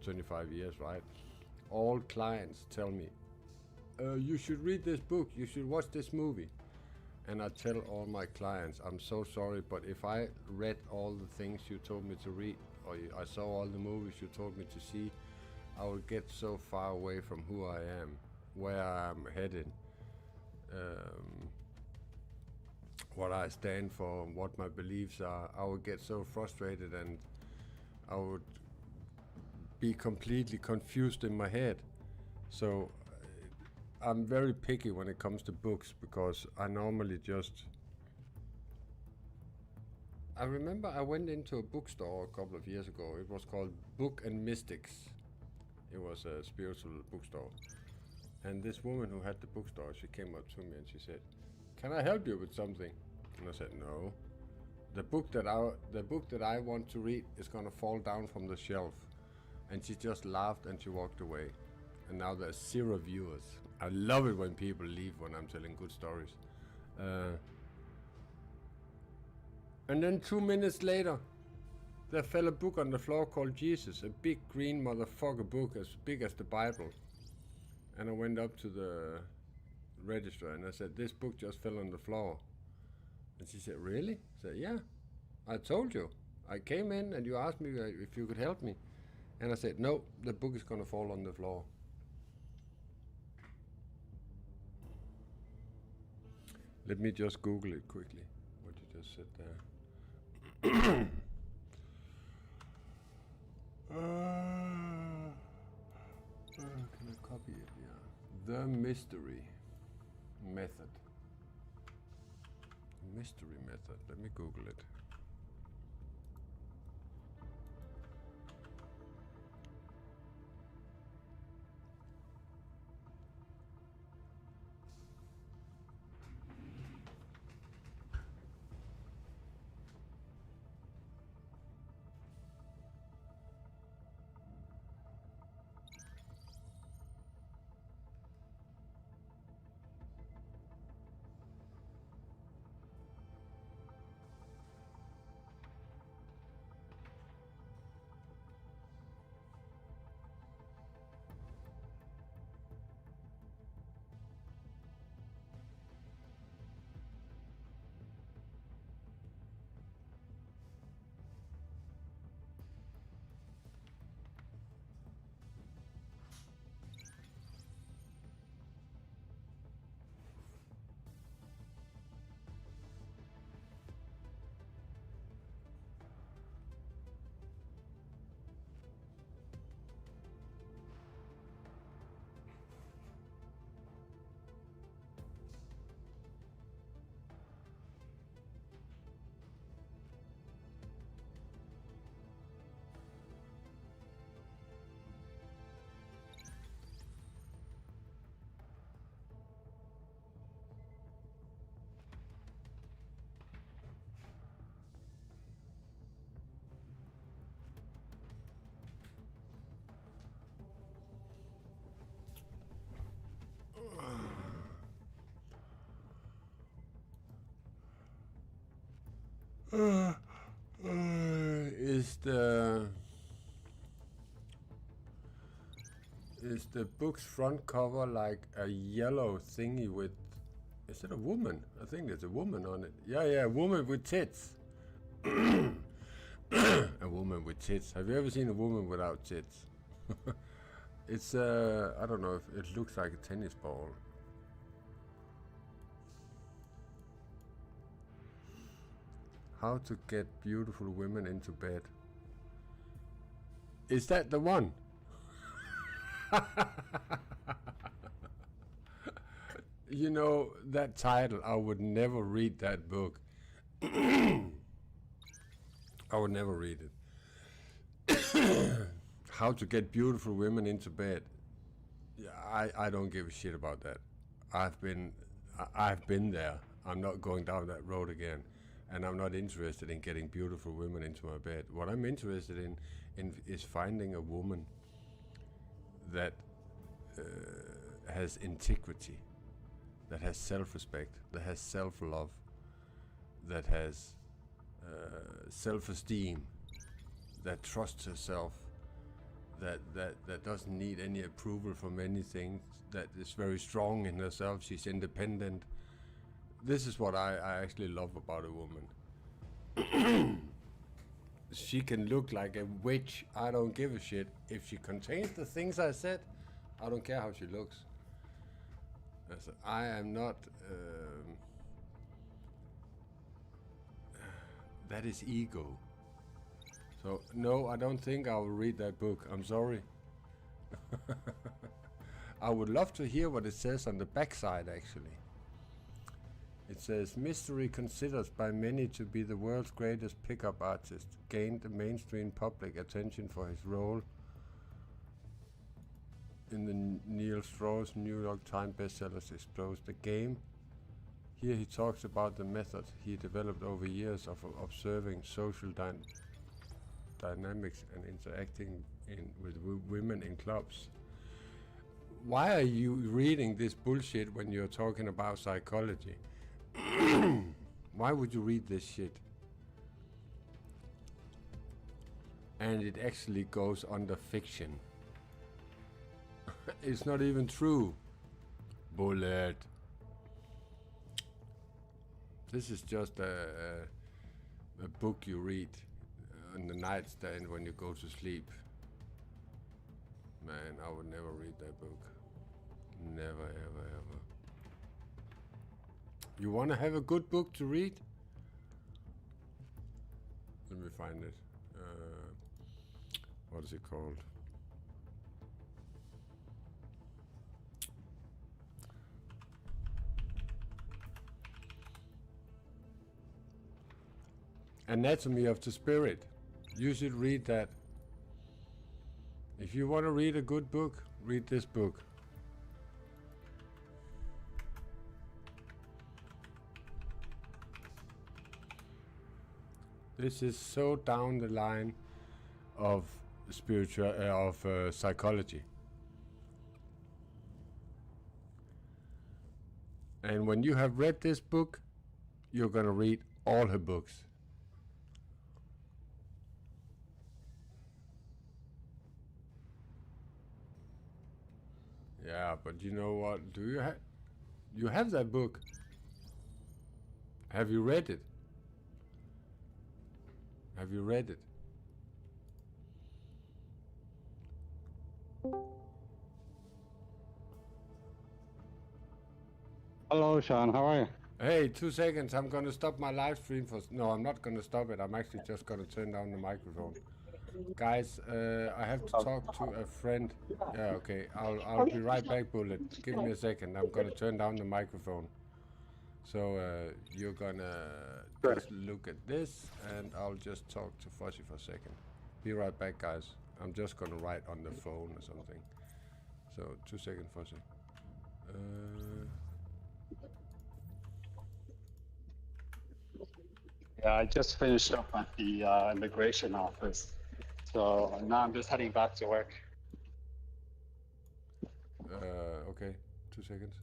25 years, right? All clients tell me, you should read this book, you should watch this movie. And I tell all my clients, I'm so sorry, but if I read all the things you told me to read, or I saw all the movies you told me to see, I would get so far away from who I am, where I'm headed, what I stand for, what my beliefs are. I would get so frustrated, and I would be completely confused in my head. So I'm very picky when it comes to books, because I normally I remember I went into a bookstore a couple of years ago. It was called Book and Mystics. It was a spiritual bookstore. And this woman who had the bookstore, she came up to me and she said, "Can I help you with something?" And I said, "No. The book that I want to read is gonna fall down from the shelf." And she just laughed and she walked away. And now there's 0 viewers. I love it when people leave when I'm telling good stories. And then 2 minutes later, there fell a book on the floor called Jesus, a big green motherfucker book as big as the Bible. And I went up to the register and I said, "This book just fell on the floor." And she said, "Really?" I said, "Yeah, I told you. I came in and you asked me if you could help me." And I said, "No, the book is gonna fall on the floor." Let me just Google it quickly, what you just said there. Can I copy it? Yeah. The mystery method. Mystery method. Let me Google it. Is the book's front cover like a yellow thingy with? Is it a woman? I think there's a woman on it. Yeah, a woman with tits. A woman with tits. Have you ever seen a woman without tits? It's I don't know if it looks like a tennis ball. How to get beautiful women into bed. Is that the one? You know, that title, I would never read that book. I would never read it. How to get beautiful women into bed. Yeah, I don't give a shit about that. I've been there. I'm not going down that road again. And I'm not interested in getting beautiful women into my bed. What I'm interested in is finding a woman that has integrity, that has self-respect, that has self-love, that has self-esteem, that trusts herself, that doesn't need any approval from anything, that is very strong in herself, she's independent. This is what I actually love about a woman. She can look like a witch, I don't give a shit. If she contains the things I said, I don't care how she looks. I am not... that is ego. So, no, I don't think I will read that book. I'm sorry. I would love to hear what it says on the backside, actually. It says, Mystery, considered by many to be the world's greatest pickup artist, gained the mainstream public attention for his role in the Neil Strauss New York Times bestsellers Exposed the Game. Here he talks about the method he developed over years of observing social dynamics and interacting with women in clubs. Why are you reading this bullshit when you're talking about psychology? Why would you read this shit? And it actually goes under fiction. It's not even true. Bullet. This is just a book you read on the nightstand when you go to sleep. Man, I would never read that book. Never, ever, ever. You want to have a good book to read? Let me find it. What is it called? Anatomy of the Spirit. You should read that. If you want to read a good book, read this book. This is so down the line of psychology. And when you have read this book, you're gonna read all her books. Yeah, but you know what? Do you have that book? Have you read it? Have you read it? Hello, Sean. How are you? Hey, 2 seconds. I'm gonna stop my live stream for... No, I'm not gonna stop it. I'm actually just gonna turn down the microphone. Guys, I have to talk to a friend. Yeah, okay. I'll be right back, Bullet. Give me a second. I'm gonna turn down the microphone. So you're gonna just look at this, and I'll just talk to Fuzzy for a second. Be right back, guys. I'm just gonna write on the phone or something. So 2 seconds, Fuzzy. Yeah, I just finished up at the immigration office. So now I'm just heading back to work. Okay, 2 seconds.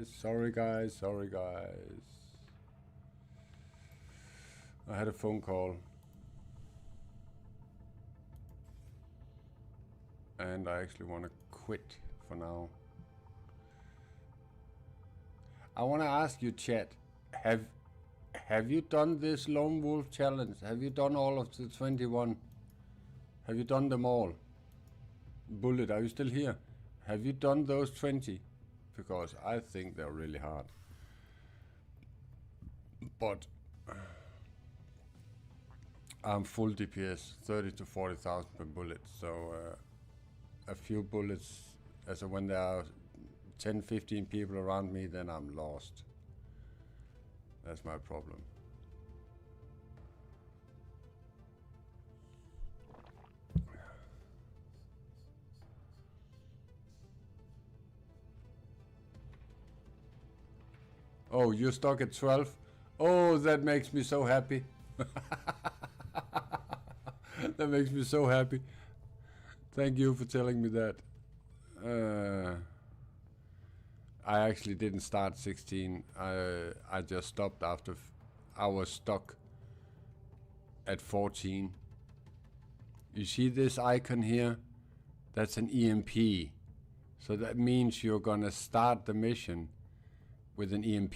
Sorry guys, sorry guys. I had a phone call. And I actually want to quit for now. I want to ask you, chat, have you done this lone wolf challenge? Have you done all of the 21? Have you done them all? Bullet, are you still here? Have you done those 20? Because I think they're really hard. But I'm full DPS, 30 to 40,000 per bullet. So a few bullets, as when there are 10, 15 people around me, then I'm lost. That's my problem. Oh, you're stuck at 12? Oh, that makes me so happy. That makes me so happy. Thank you for telling me that. I actually didn't start 16. I just stopped after I was stuck at 14. You see this icon here? That's an EMP. So that means you're gonna start the mission with an EMP,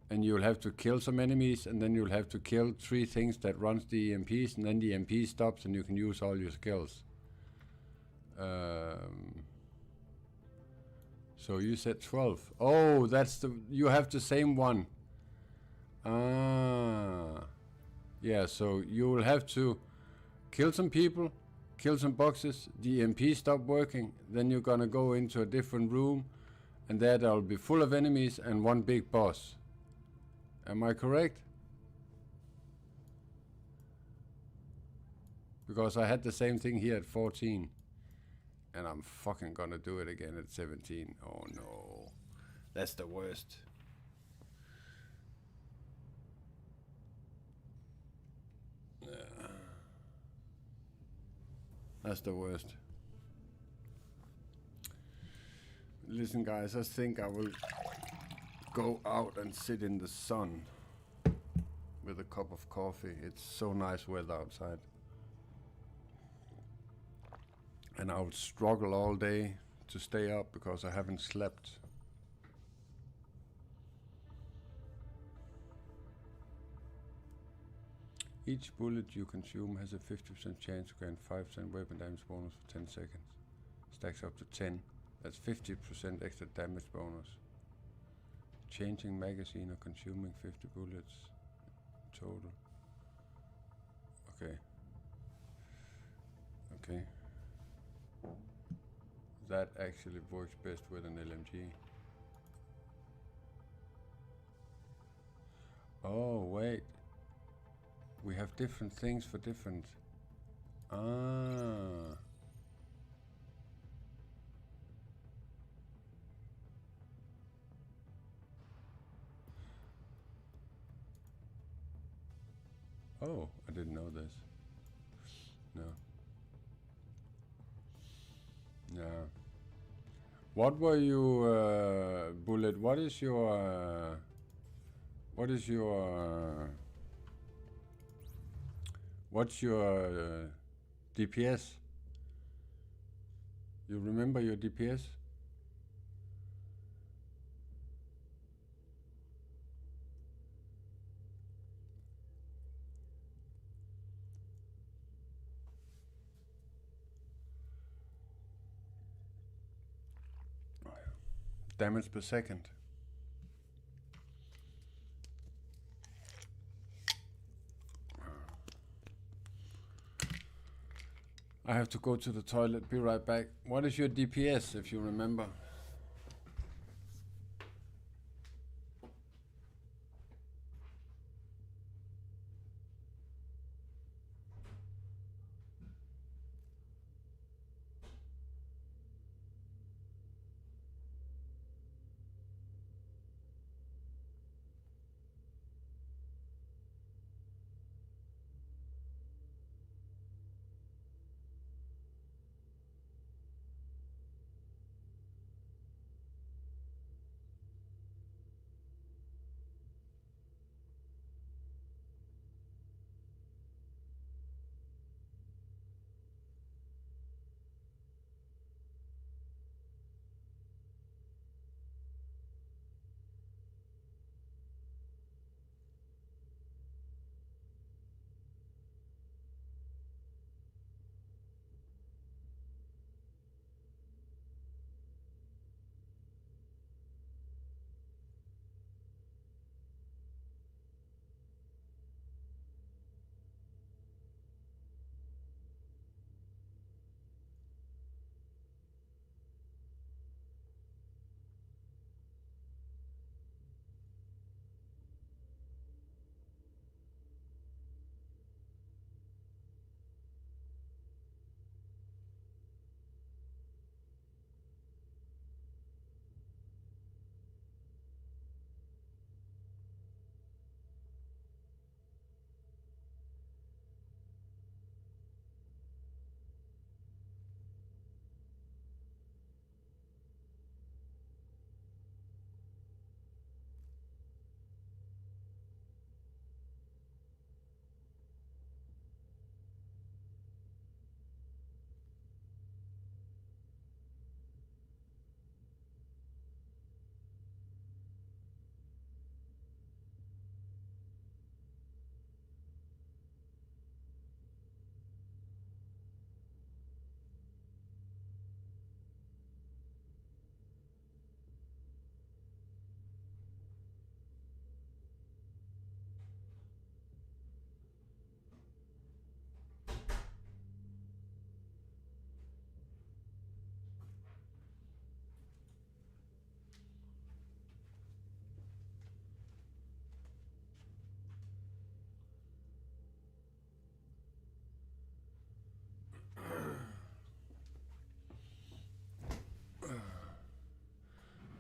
and you'll have to kill some enemies, and then you'll have to kill 3 things that runs the EMPs, and then the EMP stops and you can use all your skills. So you said 12. Oh, that's you have the same one. Ah. Yeah, so you will have to kill some people, kill some boxes, the EMP stop working, then you're gonna go into a different room, and there'll be full of enemies and one big boss. Am I correct? Because I had the same thing here at 14. And I'm fucking gonna do it again at 17. Oh no. That's the worst. Yeah. That's the worst. Listen guys, I think I will go out and sit in the sun with a cup of coffee. It's so nice weather outside. And I would struggle all day to stay up because I haven't slept. Each bullet you consume has a 50% chance to gain 5% weapon damage bonus for 10 seconds. Stacks up to 10. That's 50% extra damage bonus. Changing magazine or consuming 50 bullets total. Okay. Okay. That actually works best with an LMG. Oh, wait. We have different things for different... Ah. Oh, I didn't know this. No. Yeah. What were you, Bullet? What is your what's your DPS? You remember your DPS? Damage per second. I have to go to the toilet, be right back. What is your DPS, if you remember?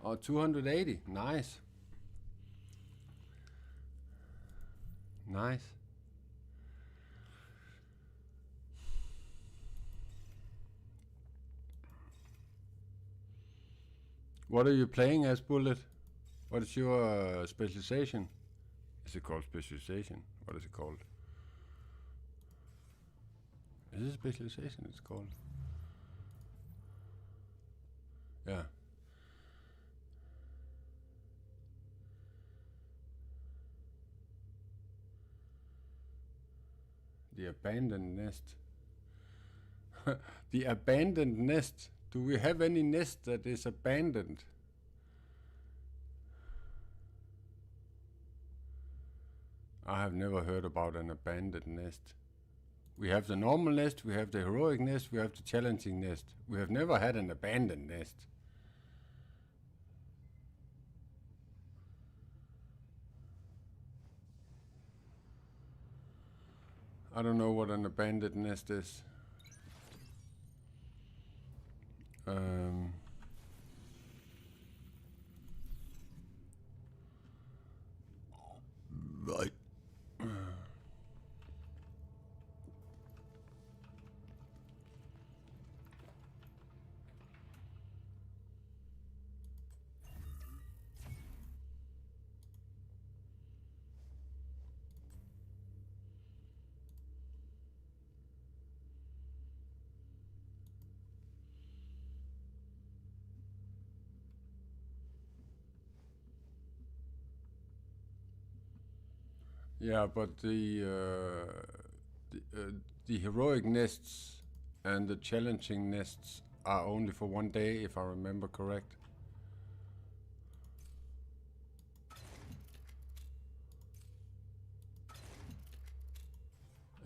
Oh, 280. Nice. Nice. What are you playing as, Bullet? What is your specialization? Is it called specialization? What is it called? Is it specialization it's called? Yeah. The abandoned nest. The abandoned nest. Do we have any nest that is abandoned? I have never heard about an abandoned nest. We have the normal nest, we have the heroic nest, we have the challenging nest. We have never had an abandoned nest. I don't know what an abandoned nest is. Right. Yeah, but the heroic nests and the challenging nests are only for one day, if I remember correct.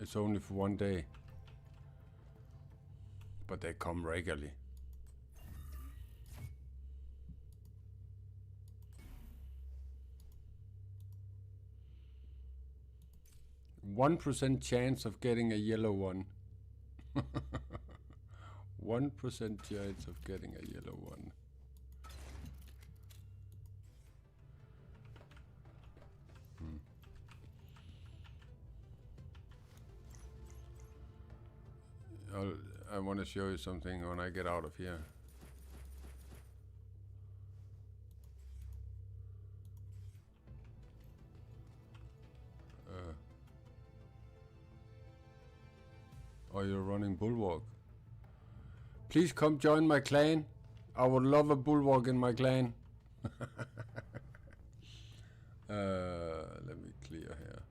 It's only for one day, but they come regularly. 1% chance of getting a yellow one. 1% chance of getting a yellow one. I want to show you something when I get out of here. Oh, you're running Bulwark. Please come join my clan. I would love a Bulwark in my clan. Let me clear here.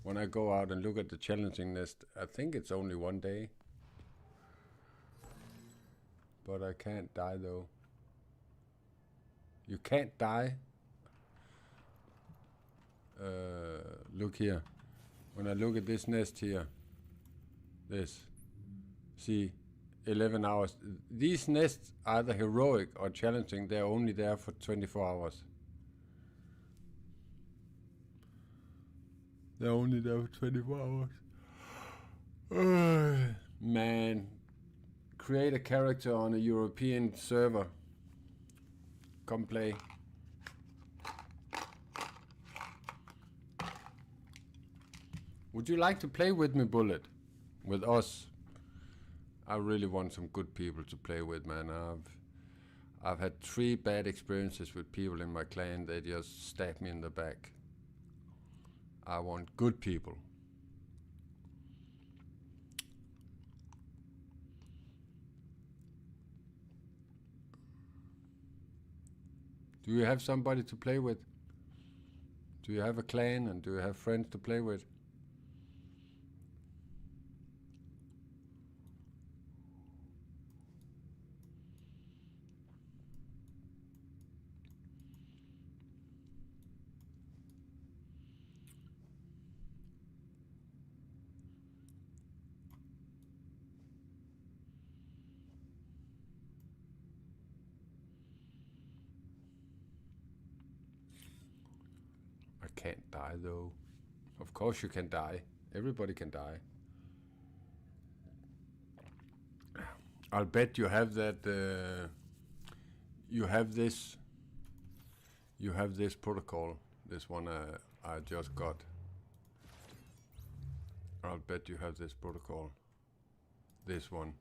When I go out and look at the challenging nest, I think it's only one day. But I can't die though. You can't die? Look here. When I look at this nest here, this, see, 11 hours. These nests, either heroic or challenging, they're only there for 24 hours. They're only there for 24 hours. Man, create a character on a European server. Come play. Would you like to play with me, Bullet? With us? I really want some good people to play with, man. I've had 3 bad experiences with people in my clan. They just stabbed me in the back. I want good people. Do you have somebody to play with? Do you have a clan and do you have friends to play with? I can't die though. Of course you can die. Everybody can die. I'll bet you have that. You have this You have this protocol. This one I just got. I'll bet you have this protocol. This one.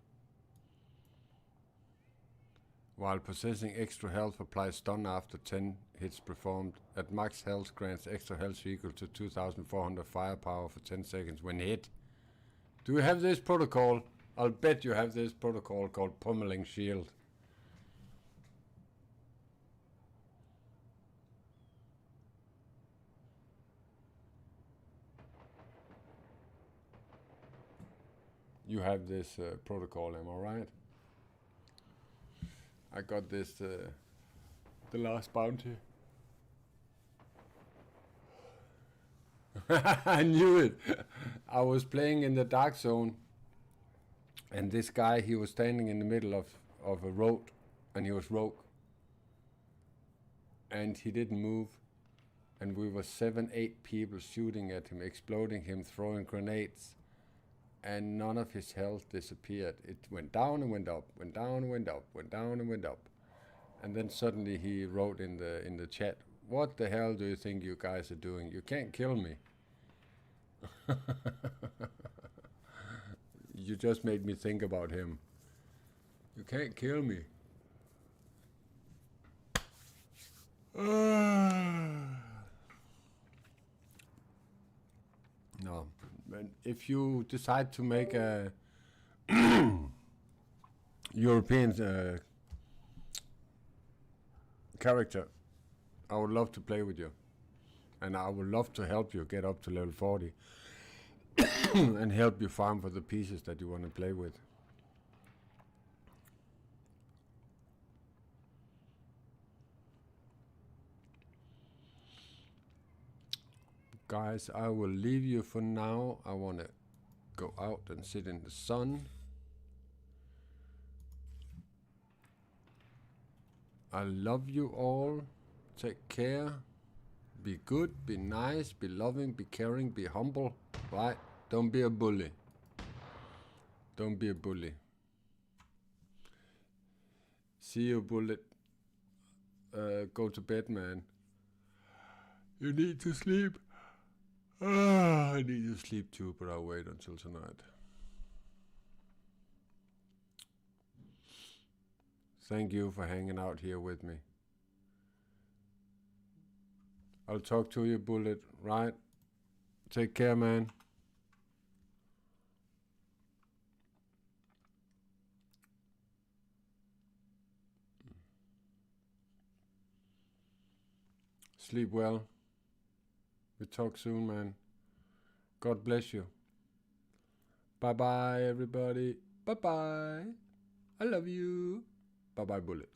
While possessing extra health, apply stun after 10 hits performed. At max health, grants extra health equal to 2,400 firepower for 10 seconds when hit. Do you have this protocol? I'll bet you have this protocol called Pummeling Shield. You have this protocol, am I right? I got this the last bounty. I knew it. I was playing in the dark zone, and this guy, he was standing in the middle of a road, and he was rogue, and he didn't move, and we were 7-8 people shooting at him, exploding him, throwing grenades, and none of his health disappeared. It went down and went up, went down and went up, went down and went up. And then suddenly he wrote in the chat, "What the hell do you think you guys are doing? You can't kill me." You just made me think about him. You can't kill me. No. And if you decide to make a European character, I would love to play with you. And I would love to help you get up to level 40 and help you farm for the pieces that you want to play with. Guys, I will leave you for now. I want to go out and sit in the sun. I love you all. Take care. Be good, be nice, be loving, be caring, be humble. Right? Don't be a bully. Don't be a bully. See you, Bullet. Go to bed, man. You need to sleep. I need to sleep too, but I'll wait until tonight. Thank you for hanging out here with me. I'll talk to you, Bullet, right? Take care, man. Sleep well. We talk soon, man. God bless you. Bye-bye, everybody. Bye-bye. I love you. Bye-bye, Bullet.